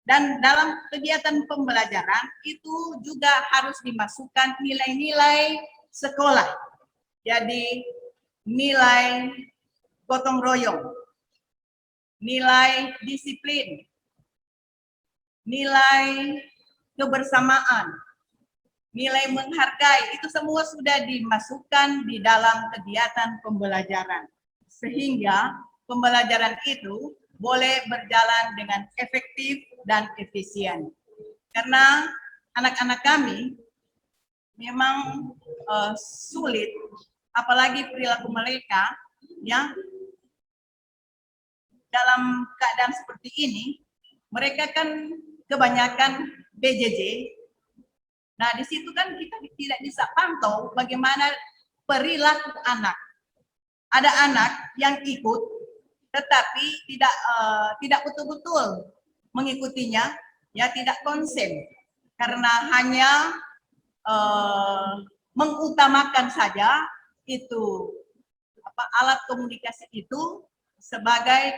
Dan dalam kegiatan pembelajaran itu juga harus dimasukkan nilai-nilai sekolah. Jadi nilai gotong royong, nilai disiplin, nilai kebersamaan, nilai menghargai, itu semua sudah dimasukkan di dalam kegiatan pembelajaran. Sehingga pembelajaran itu boleh berjalan dengan efektif dan efisien. Karena anak-anak kami memang sulit, apalagi perilaku mereka, ya, dalam keadaan seperti ini, mereka kan kebanyakan BJJ. Nah, di situ kan kita tidak bisa pantau bagaimana perilaku anak. Ada anak yang ikut, tetapi tidak betul-betul mengikutinya, ya, tidak konsen, karena hanya mengutamakan saja itu alat komunikasi itu sebagai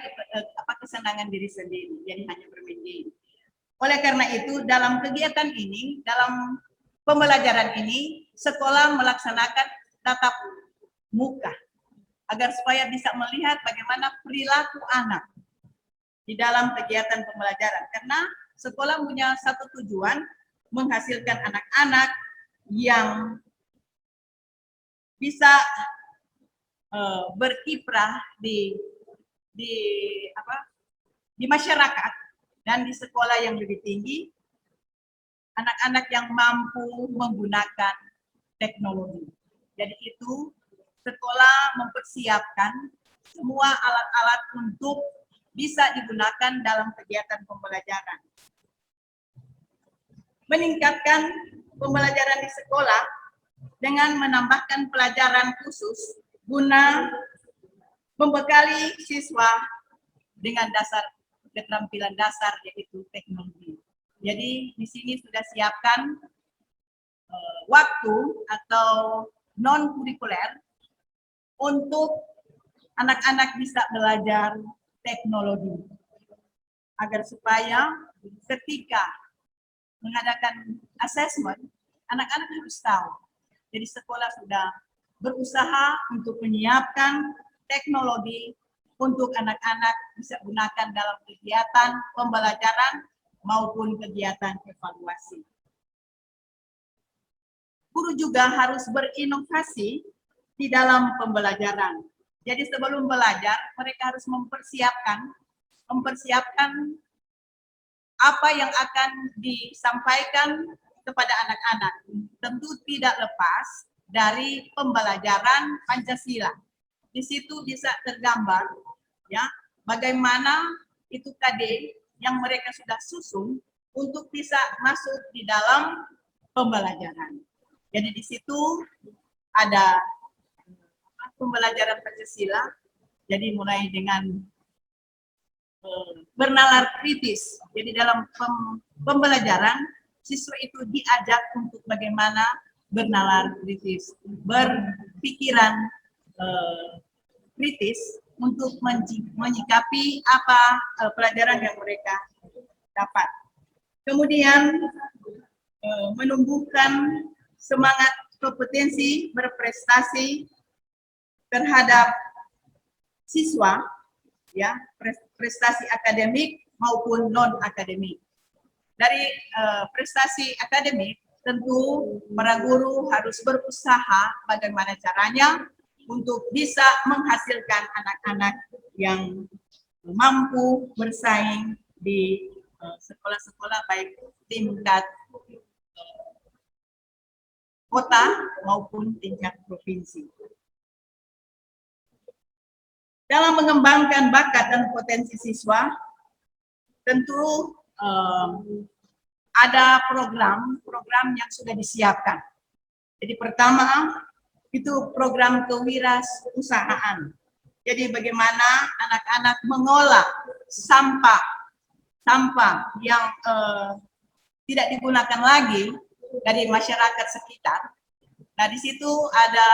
kesenangan diri sendiri, jadi hanya bermain game. Oleh karena itu, dalam kegiatan ini, dalam pembelajaran ini, sekolah melaksanakan tatap muka agar supaya bisa melihat bagaimana perilaku anak di dalam kegiatan pembelajaran. Karena sekolah punya satu tujuan, menghasilkan anak-anak yang bisa berkiprah di masyarakat dan di sekolah yang lebih tinggi, anak-anak yang mampu menggunakan teknologi. Jadi itu sekolah mempersiapkan semua alat-alat untuk bisa digunakan dalam kegiatan pembelajaran. Meningkatkan pembelajaran di sekolah dengan menambahkan pelajaran khusus guna membekali siswa dengan keterampilan dasar, yaitu teknologi. Jadi di sini sudah siapkan waktu atau non kurikuler untuk anak-anak bisa belajar teknologi, agar supaya ketika mengadakan asesmen, anak-anak harus tahu. Jadi sekolah sudah berusaha untuk menyiapkan teknologi untuk anak-anak bisa gunakan dalam kegiatan pembelajaran maupun kegiatan evaluasi. guru juga harus berinovasi di dalam pembelajaran. Jadi sebelum belajar, mereka harus mempersiapkan apa yang akan disampaikan kepada anak-anak. Tentu tidak lepas dari pembelajaran Pancasila. Di situ bisa tergambar ya bagaimana itu KD yang mereka sudah susun untuk bisa masuk di dalam pembelajaran. Jadi di situ ada pembelajaran Pancasila. Jadi mulai dengan bernalar kritis. Jadi dalam pembelajaran siswa itu diajak untuk bagaimana bernalar kritis, berpikiran kritis untuk menyikapi apa pelajaran yang mereka dapat. Kemudian menumbuhkan semangat kompetensi berprestasi terhadap siswa, ya, prestasi akademik maupun non akademik. Dari prestasi akademik tentu para guru harus berusaha bagaimana caranya untuk bisa menghasilkan anak-anak yang mampu bersaing di sekolah-sekolah baik tingkat kota maupun tingkat provinsi. Dalam mengembangkan bakat dan potensi siswa, tentu ada program yang sudah disiapkan. Jadi pertama itu program kewirausahaan. Jadi bagaimana anak-anak mengolah sampah yang tidak digunakan lagi dari masyarakat sekitar. Nah, di situ ada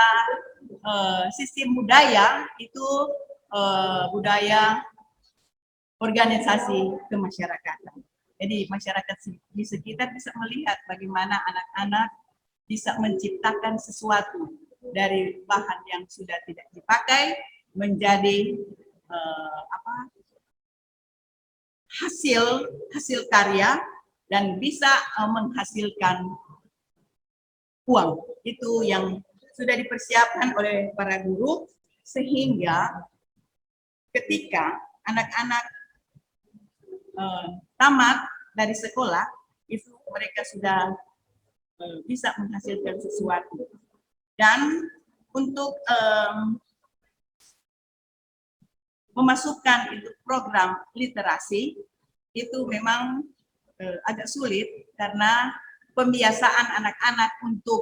sistem budaya, itu budaya organisasi kemasyarakatan. Jadi masyarakat di sekitar bisa melihat bagaimana anak-anak bisa menciptakan sesuatu dari bahan yang sudah tidak dipakai menjadi hasil karya dan bisa menghasilkan uang. Itu yang sudah dipersiapkan oleh para guru sehingga ketika anak-anak tamat dari sekolah itu mereka sudah bisa menghasilkan sesuatu. Dan untuk memasukkan itu program literasi itu memang agak sulit karena pembiasaan anak-anak untuk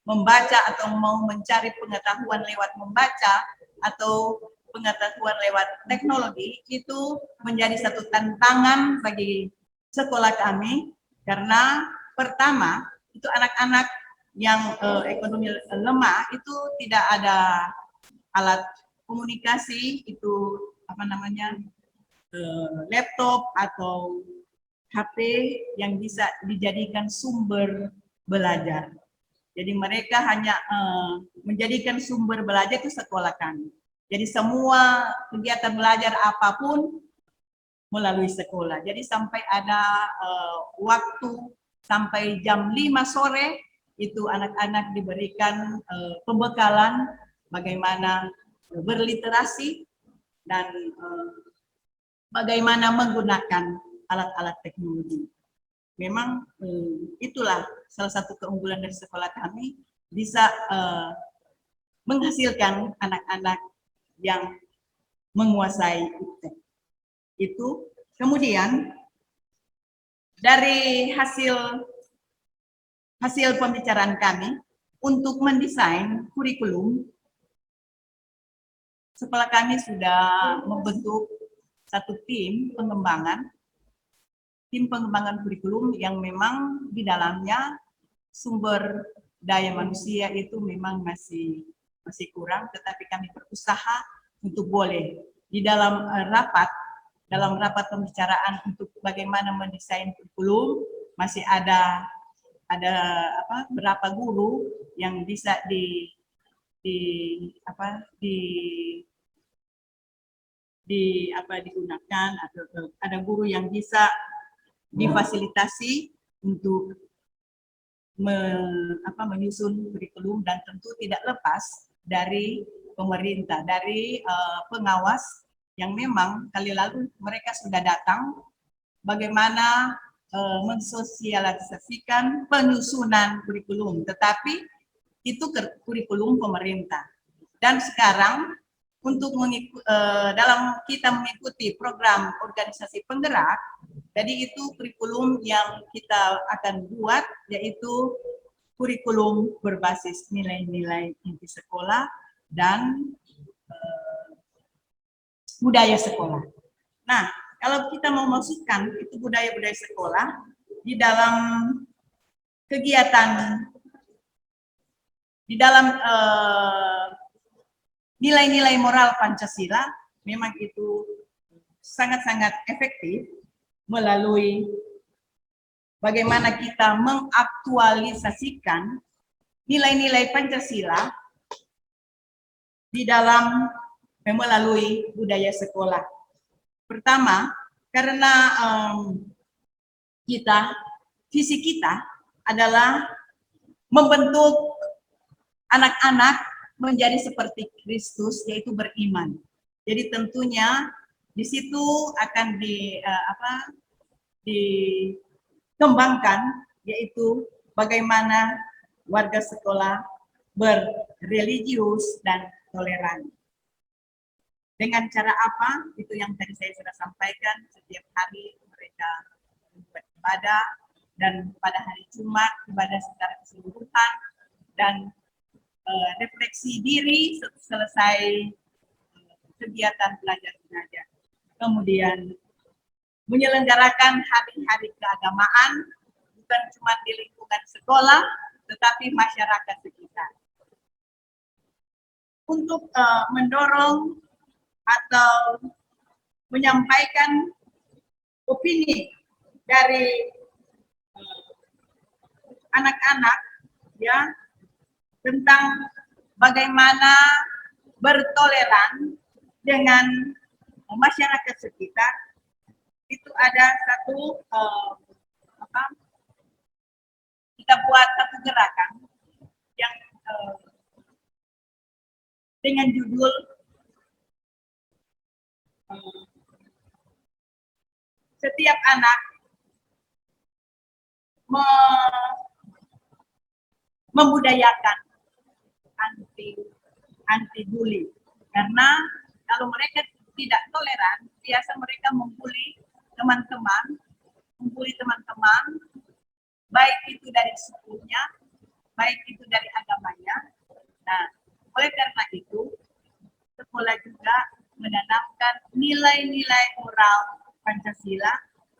membaca atau mau mencari pengetahuan lewat membaca atau pengetahuan lewat teknologi itu menjadi satu tantangan bagi sekolah kami karena pertama itu anak-anak yang ekonomi lemah itu tidak ada alat komunikasi, itu laptop atau HP yang bisa dijadikan sumber belajar. Jadi mereka hanya menjadikan sumber belajar itu sekolah kami. Jadi semua kegiatan belajar apapun melalui sekolah. Jadi sampai ada waktu sampai jam 5 sore itu anak-anak diberikan pembekalan bagaimana berliterasi dan bagaimana menggunakan alat-alat teknologi. Memang itulah salah satu keunggulan dari sekolah kami, bisa menghasilkan anak-anak yang menguasai itu. Kemudian dari hasil pembicaraan kami untuk mendesain kurikulum, sekolah kami sudah membentuk satu tim pengembangan kurikulum yang memang di dalamnya sumber daya manusia itu memang masih kurang, tetapi kami berusaha untuk boleh di dalam rapat pembicaraan untuk bagaimana mendesain kurikulum, masih ada berapa guru yang bisa digunakan, atau ada guru yang bisa difasilitasi untuk menyusun kurikulum dan tentu tidak lepas dari pemerintah, dari pengawas yang memang kali lalu mereka sudah datang bagaimana mensosialisasikan penyusunan kurikulum, tetapi itu kurikulum pemerintah. Dan sekarang untuk dalam kita mengikuti program organisasi penggerak, jadi itu kurikulum yang kita akan buat yaitu kurikulum berbasis nilai-nilai inti sekolah dan budaya sekolah. Nah, kalau kita mau masukkan itu budaya-budaya sekolah di dalam kegiatan, di dalam nilai-nilai moral Pancasila, memang itu sangat-sangat efektif melalui bagaimana kita mengaktualisasikan nilai-nilai Pancasila di dalam melalui budaya sekolah. Pertama, karena visi kita adalah membentuk anak-anak menjadi seperti Kristus, yaitu beriman. Jadi tentunya di situ akan dikembangkan, yaitu bagaimana warga sekolah berreligius dan toleran. Dengan cara apa? Itu yang tadi saya sudah sampaikan, setiap hari mereka beribadah, dan pada hari Jumat ibadah secara keseluruhan, dan refleksi diri selesai kegiatan belajar mengajar. Kemudian menyelenggarakan hari-hari keagamaan, bukan cuma di lingkungan sekolah, tetapi masyarakat sekitar. Untuk mendorong atau menyampaikan opini dari anak-anak ya tentang bagaimana bertoleran dengan masyarakat sekitar, itu ada satu kita buat satu gerakan yang dengan judul setiap anak membudayakan anti bully, karena kalau mereka tidak toleran, biasa mereka membuli teman-teman, baik itu dari sukunya, baik itu dari agamanya. Nah, oleh karena itu sekolah juga menanamkan nilai-nilai moral Pancasila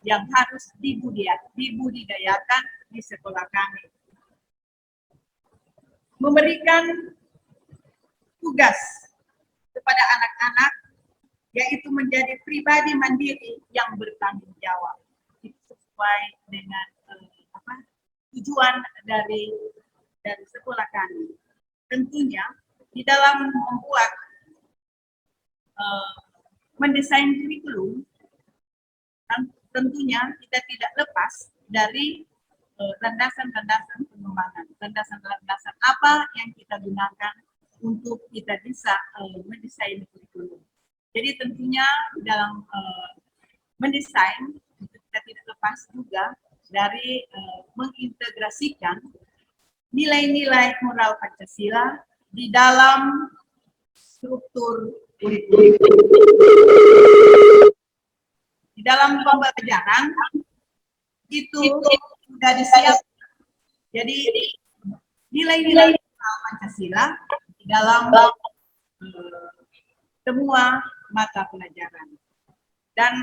yang harus dibudidayakan di sekolah kami. Memberikan tugas kepada anak-anak, yaitu menjadi pribadi mandiri yang bertanggung jawab. Itu sesuai dengan tujuan dari sekolah kami. Tentunya di dalam membuat mendesain kurikulum, tentunya kita tidak lepas dari landasan-landasan pengembangan, landasan-landasan apa yang kita gunakan untuk kita bisa mendesain kurikulum. Jadi tentunya dalam mendesain kita tidak lepas juga dari mengintegrasikan nilai-nilai moral Pancasila di dalam struktur kurikulum. Di dalam pembelajaran itu sudah disiapkan. Jadi nilai-nilai Pancasila di dalam semua mata pelajaran. Dan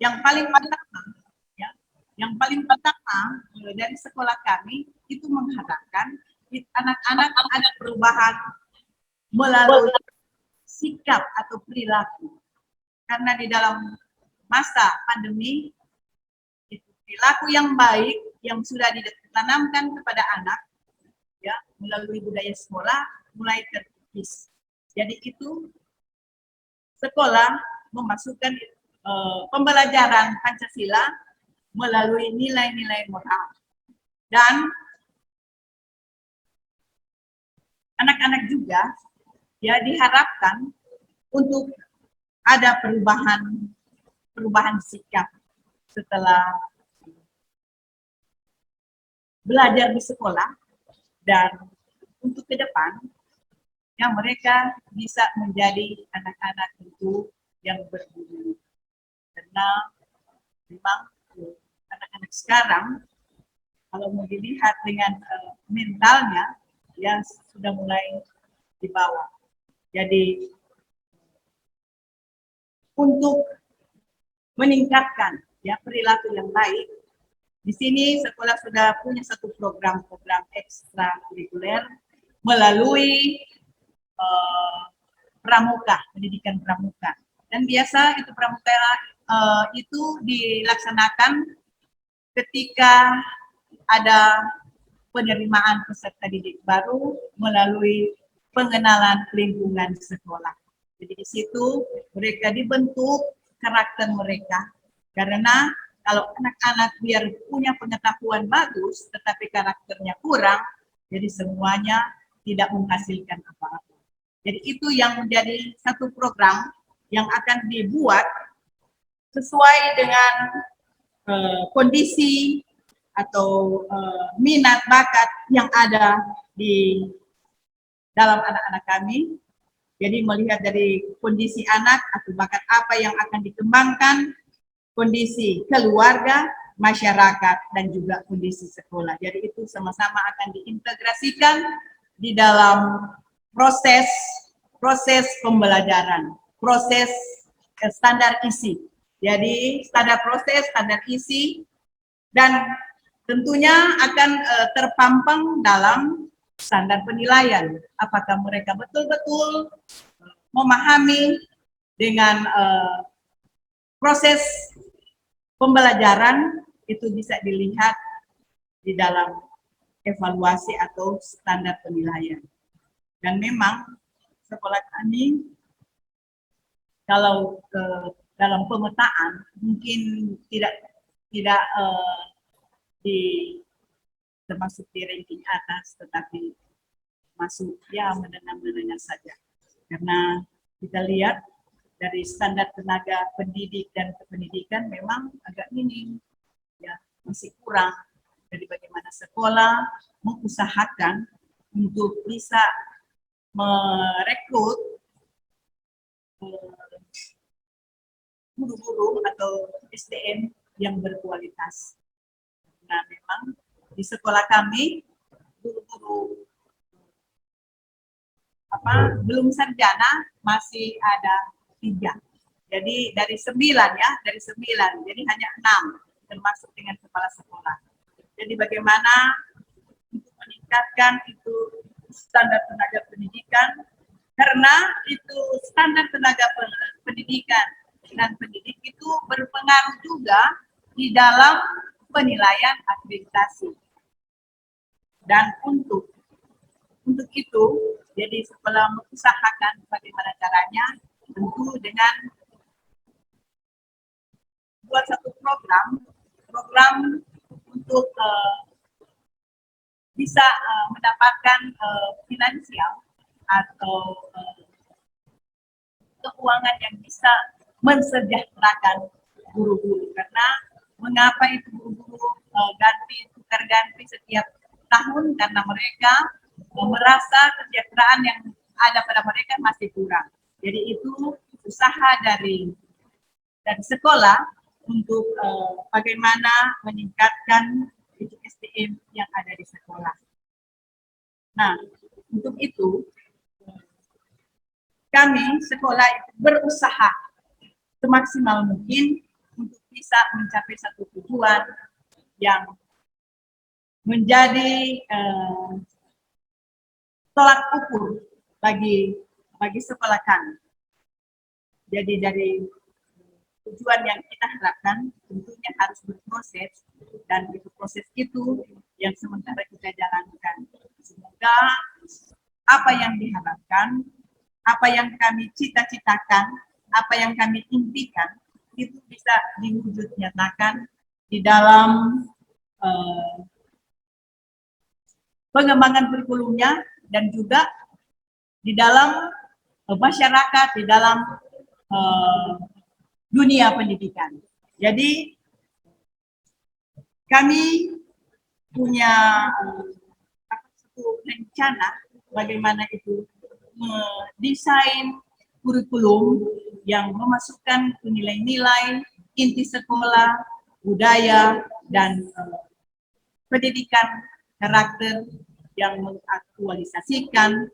yang paling pertama dari sekolah kami itu mengharapkan anak-anak ada perubahan melalui sikap atau perilaku. Karena di dalam masa pandemi, perilaku yang baik yang sudah ditanamkan kepada anak ya melalui budaya sekolah mulai terkikis. Jadi itu sekolah memasukkan pembelajaran Pancasila melalui nilai-nilai moral. Dan anak-anak juga ya diharapkan untuk ada perubahan sikap setelah belajar di sekolah, dan untuk ke depan yang mereka bisa menjadi anak-anak itu yang berguna. Karena memang anak-anak sekarang kalau mau dilihat dengan mentalnya ya sudah mulai di bawah. Jadi untuk meningkatkan ya perilaku yang baik, di sini sekolah sudah punya satu program-program ekstrakurikuler melalui pramuka, pendidikan pramuka. Dan biasa itu pramuka itu dilaksanakan ketika ada penerimaan peserta didik baru melalui pengenalan lingkungan sekolah. Jadi di situ mereka dibentuk karakter mereka, karena kalau anak-anak biar punya pengetahuan bagus tetapi karakternya kurang, jadi semuanya tidak menghasilkan apa-apa. Jadi itu yang menjadi satu program yang akan dibuat sesuai dengan kondisi atau minat bakat yang ada di dalam anak-anak kami. Jadi melihat dari kondisi anak atau bakat apa yang akan dikembangkan, kondisi keluarga, masyarakat, dan juga kondisi sekolah. Jadi itu sama-sama akan diintegrasikan di dalam proses pembelajaran, proses standar isi. Jadi standar proses, standar isi, dan tentunya akan terpampang dalam standar penilaian. Apakah mereka betul-betul memahami dengan proses pembelajaran, itu bisa dilihat di dalam evaluasi atau standar penilaian. Dan memang sekolah kami kalau dalam pemetaan mungkin tidak termasuk di ranking atas, tetapi masuk ya menengah-menengah saja. Karena kita lihat dari standar tenaga pendidik dan kependidikan memang agak minim, ya masih kurang. Jadi bagaimana sekolah mengusahakan untuk bisa merekrut guru-guru atau SDM yang berkualitas. Nah, memang di sekolah kami guru-guru belum sarjana masih ada 3. Jadi dari 9 ya, jadi hanya 6 termasuk dengan kepala sekolah. Jadi bagaimana untuk meningkatkan itu standar tenaga pendidikan, karena itu standar tenaga pendidikan dan pendidik itu berpengaruh juga di dalam penilaian akreditasi. Dan untuk itu, jadi sekolah mengusahakan bagaimana caranya, tentu dengan buat satu program untuk bisa mendapatkan finansial atau keuangan yang bisa mensejahterakan guru-guru. Karena mengapa itu guru-guru tukar ganti setiap tahun, karena mereka merasa kesejahteraan yang ada pada mereka masih kurang. Jadi itu usaha dari sekolah untuk bagaimana meningkatkan SDM yang ada di sekolah. Nah, untuk itu kami sekolah berusaha semaksimal mungkin untuk bisa mencapai satu tujuan yang menjadi tolak ukur bagi sekolah kami. Jadi dari tujuan yang kita harapkan tentunya harus berproses, dan itu proses itu yang sementara kita jalankan. Semoga apa yang diharapkan, apa yang kami cita-citakan, apa yang kami impikan itu bisa diwujud nyatakan di dalam pengembangan kurikulumnya, dan juga di dalam masyarakat, di dalam dunia pendidikan. Jadi kami punya satu rencana bagaimana itu mendesain kurikulum yang memasukkan nilai-nilai inti sekolah, budaya, dan pendidikan karakter yang mengaktualisasikan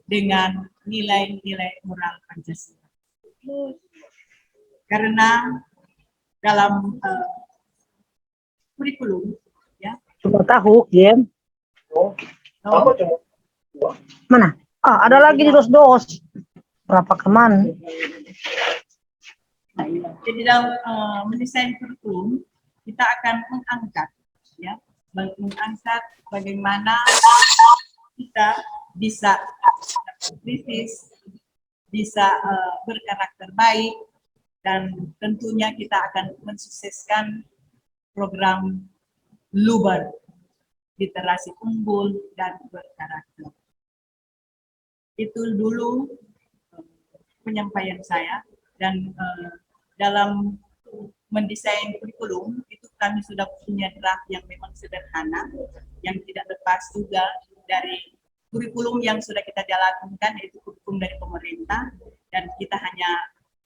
dengan nilai-nilai moral Pancasila. Karena dalam kurikulum, ya. Cuma tahu, Jem. Mana? Ah, ada lagi di dos-dos. Berapa keman? Jadi dalam mendesain kurikulum, kita akan mengangkat, ya, mengangkat bagaimana kita bisa kritis, bisa berkarakter baik, dan tentunya kita akan mensukseskan program LUBER, literasi unggul dan berkarakter. Itu dulu penyampaian saya, dan dalam mendesain kurikulum itu kami sudah punya draft yang memang sederhana, yang tidak lepas juga dari kurikulum yang sudah kita jalankan, yaitu kurikulum dari pemerintah, dan kita hanya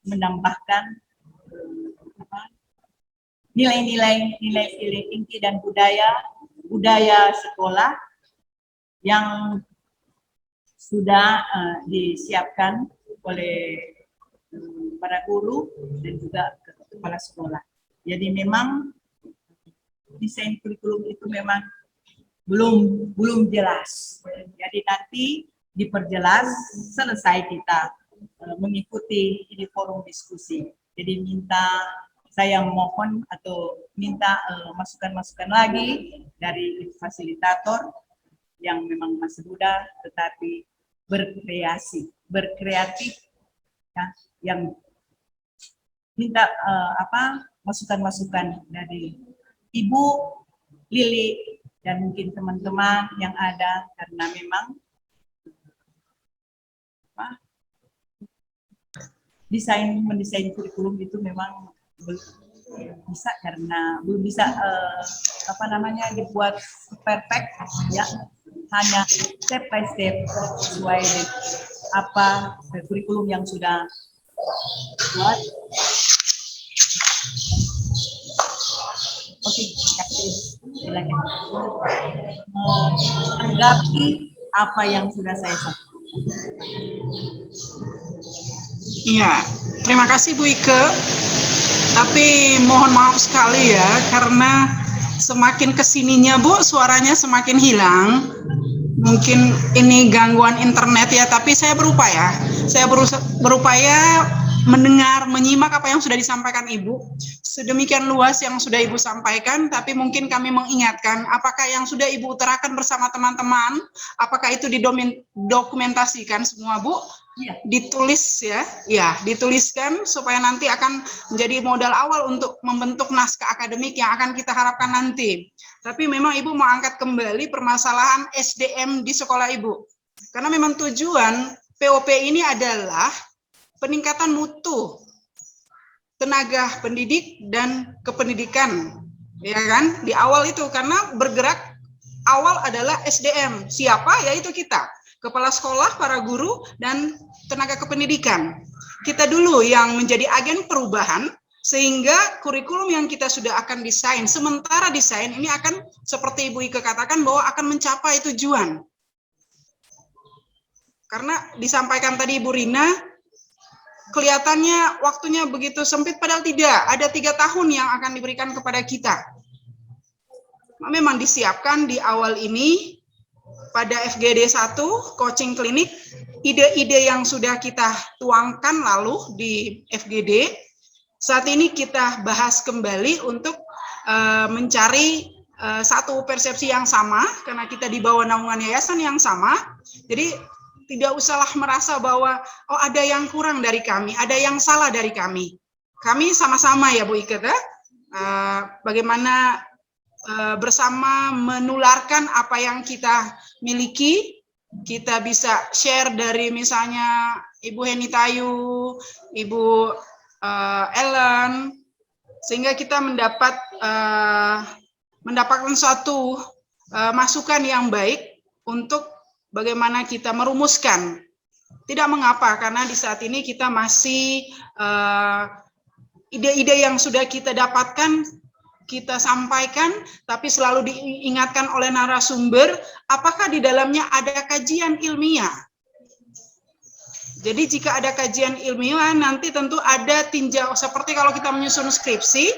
menambahkan nilai-nilai inti dan budaya sekolah yang sudah disiapkan oleh para guru dan juga kepala sekolah. Jadi memang desain kurikulum itu memang belum jelas. Jadi nanti diperjelas selesai kita mengikuti ini forum diskusi. Jadi saya mohon atau minta masukan-masukan lagi dari fasilitator yang memang masih muda tetapi berkreatif, ya, yang minta masukan-masukan dari Ibu Lili dan mungkin teman-teman yang ada, karena memang mendesain kurikulum itu memang belum bisa, karena belum bisa dibuat perfect, ya, hanya step by step sesuai apa kurikulum yang sudah buat. Oke, silakan menanggapi apa yang sudah saya sampaikan. Iya, terima kasih Bu Ike. Tapi mohon maaf sekali ya, karena semakin kesininya Bu, suaranya semakin hilang. Mungkin ini gangguan internet ya, tapi saya berupaya. Saya berupaya mendengar, menyimak apa yang sudah disampaikan Ibu. Sedemikian luas yang sudah Ibu sampaikan, tapi mungkin kami mengingatkan, apakah yang sudah Ibu utarakan bersama teman-teman, apakah itu didokumentasikan semua Bu? Ya. Ditulis ya, dituliskan supaya nanti akan menjadi modal awal untuk membentuk naskah akademik yang akan kita harapkan nanti. Tapi memang Ibu mau angkat kembali permasalahan SDM di sekolah Ibu. Karena memang tujuan POP ini adalah peningkatan mutu tenaga pendidik dan kependidikan, ya kan? Di awal itu, karena bergerak awal adalah SDM. Siapa? Yaitu kita. Kepala sekolah, para guru, dan tenaga kependidikan. Kita dulu yang menjadi agen perubahan, sehingga kurikulum yang kita sudah akan desain, sementara desain ini akan, seperti Ibu Ike katakan, bahwa akan mencapai tujuan. Karena disampaikan tadi Ibu Rina, kelihatannya waktunya begitu sempit, padahal tidak. Ada 3 tahun yang akan diberikan kepada kita. Memang disiapkan di awal ini, pada FGD 1, coaching klinik, ide-ide yang sudah kita tuangkan lalu di FGD, saat ini kita bahas kembali untuk mencari satu persepsi yang sama, karena kita di bawah naungan yayasan yang sama. Jadi tidak usahlah merasa bahwa oh ada yang kurang dari kami, ada yang salah dari kami. Kami sama-sama ya Bu Ike, bagaimana bersama menularkan apa yang kita miliki kita bisa share dari misalnya Ibu Heni Tayu, Ibu Ellen, sehingga kita mendapatkan suatu masukan yang baik untuk bagaimana kita merumuskan. Tidak mengapa, karena di saat ini kita masih ide-ide yang sudah kita dapatkan, kita sampaikan, tapi selalu diingatkan oleh narasumber, apakah di dalamnya ada kajian ilmiah. Jadi jika ada kajian ilmiah, nanti tentu ada tinjau, seperti kalau kita menyusun skripsi,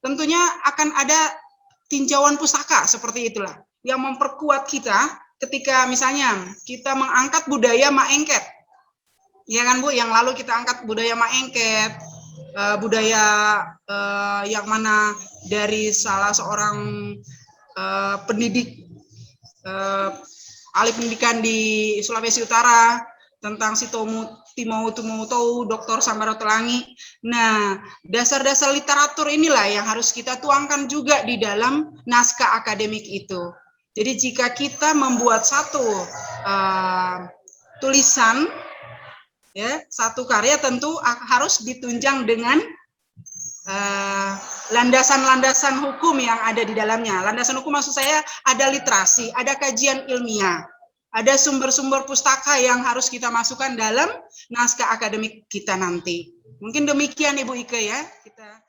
tentunya akan ada tinjauan pustaka, seperti itulah, yang memperkuat kita ketika misalnya kita mengangkat budaya Maengket. Ya kan Bu, yang lalu kita angkat budaya Maengket, budaya yang mana dari salah seorang pendidik ahli pendidikan di Sulawesi Utara tentang si Timautu Dr. Sambarotelangi. Nah, dasar-dasar literatur inilah yang harus kita tuangkan juga di dalam naskah akademik itu. Jadi jika kita membuat satu tulisan, ya, satu karya tentu harus ditunjang dengan landasan-landasan hukum yang ada di dalamnya. Landasan hukum maksud saya ada literasi, ada kajian ilmiah, ada sumber-sumber pustaka yang harus kita masukkan dalam naskah akademik kita nanti. Mungkin demikian Ibu Ike ya. Kita